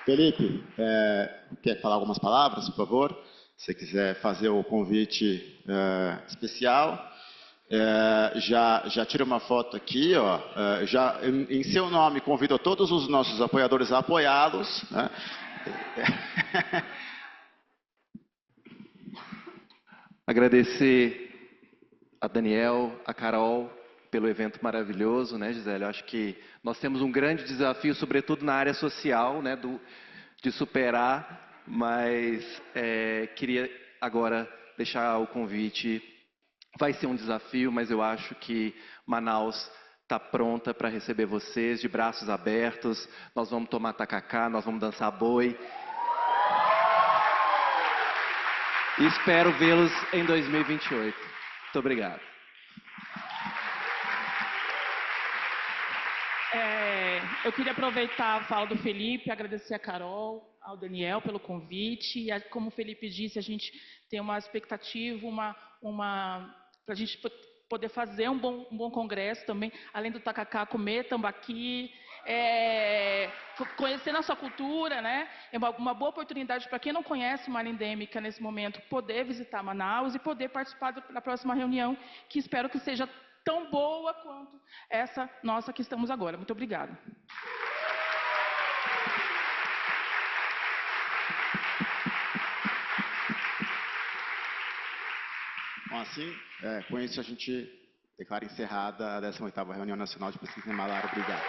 Felipe, quer falar algumas palavras, por favor? Se você quiser fazer o convite especial. Já tira uma foto aqui, ó. Já em seu nome convido todos os nossos apoiadores a apoiá-los, né? Agradecer a Daniel, a Carol pelo evento maravilhoso, né, Gisele? Eu acho que nós temos um grande desafio, sobretudo na área social, né, de superar, mas queria agora deixar o convite. Vai ser um desafio, mas eu acho que Manaus está pronta para receber vocês, de braços abertos. Nós vamos tomar tacacá, nós vamos dançar boi. E espero vê-los em 2028. Muito obrigado. Eu queria aproveitar a fala do Felipe, agradecer a Carol, ao Daniel pelo convite. E como o Felipe disse, a gente tem uma expectativa, para a gente poder fazer um bom congresso também, além do tacacá, comer tambaqui, conhecer nossa cultura, né? É uma boa oportunidade para quem não conhece Malha Endêmica nesse momento, poder visitar Manaus e poder participar da próxima reunião, que espero que seja tão boa quanto essa nossa que estamos agora. Muito obrigada. Bom, assim, com isso a gente declara encerrada a 18ª Reunião Nacional de Pesquisa em Malária. Obrigado.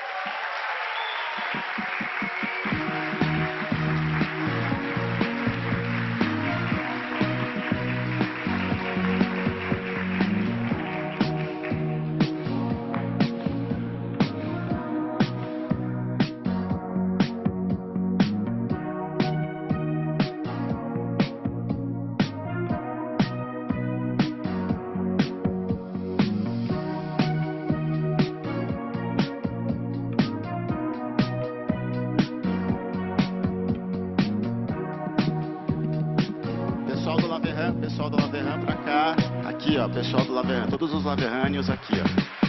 Pessoal do Laverran para cá, aqui ó, pessoal do Laverran, todos os laverrâneos aqui ó.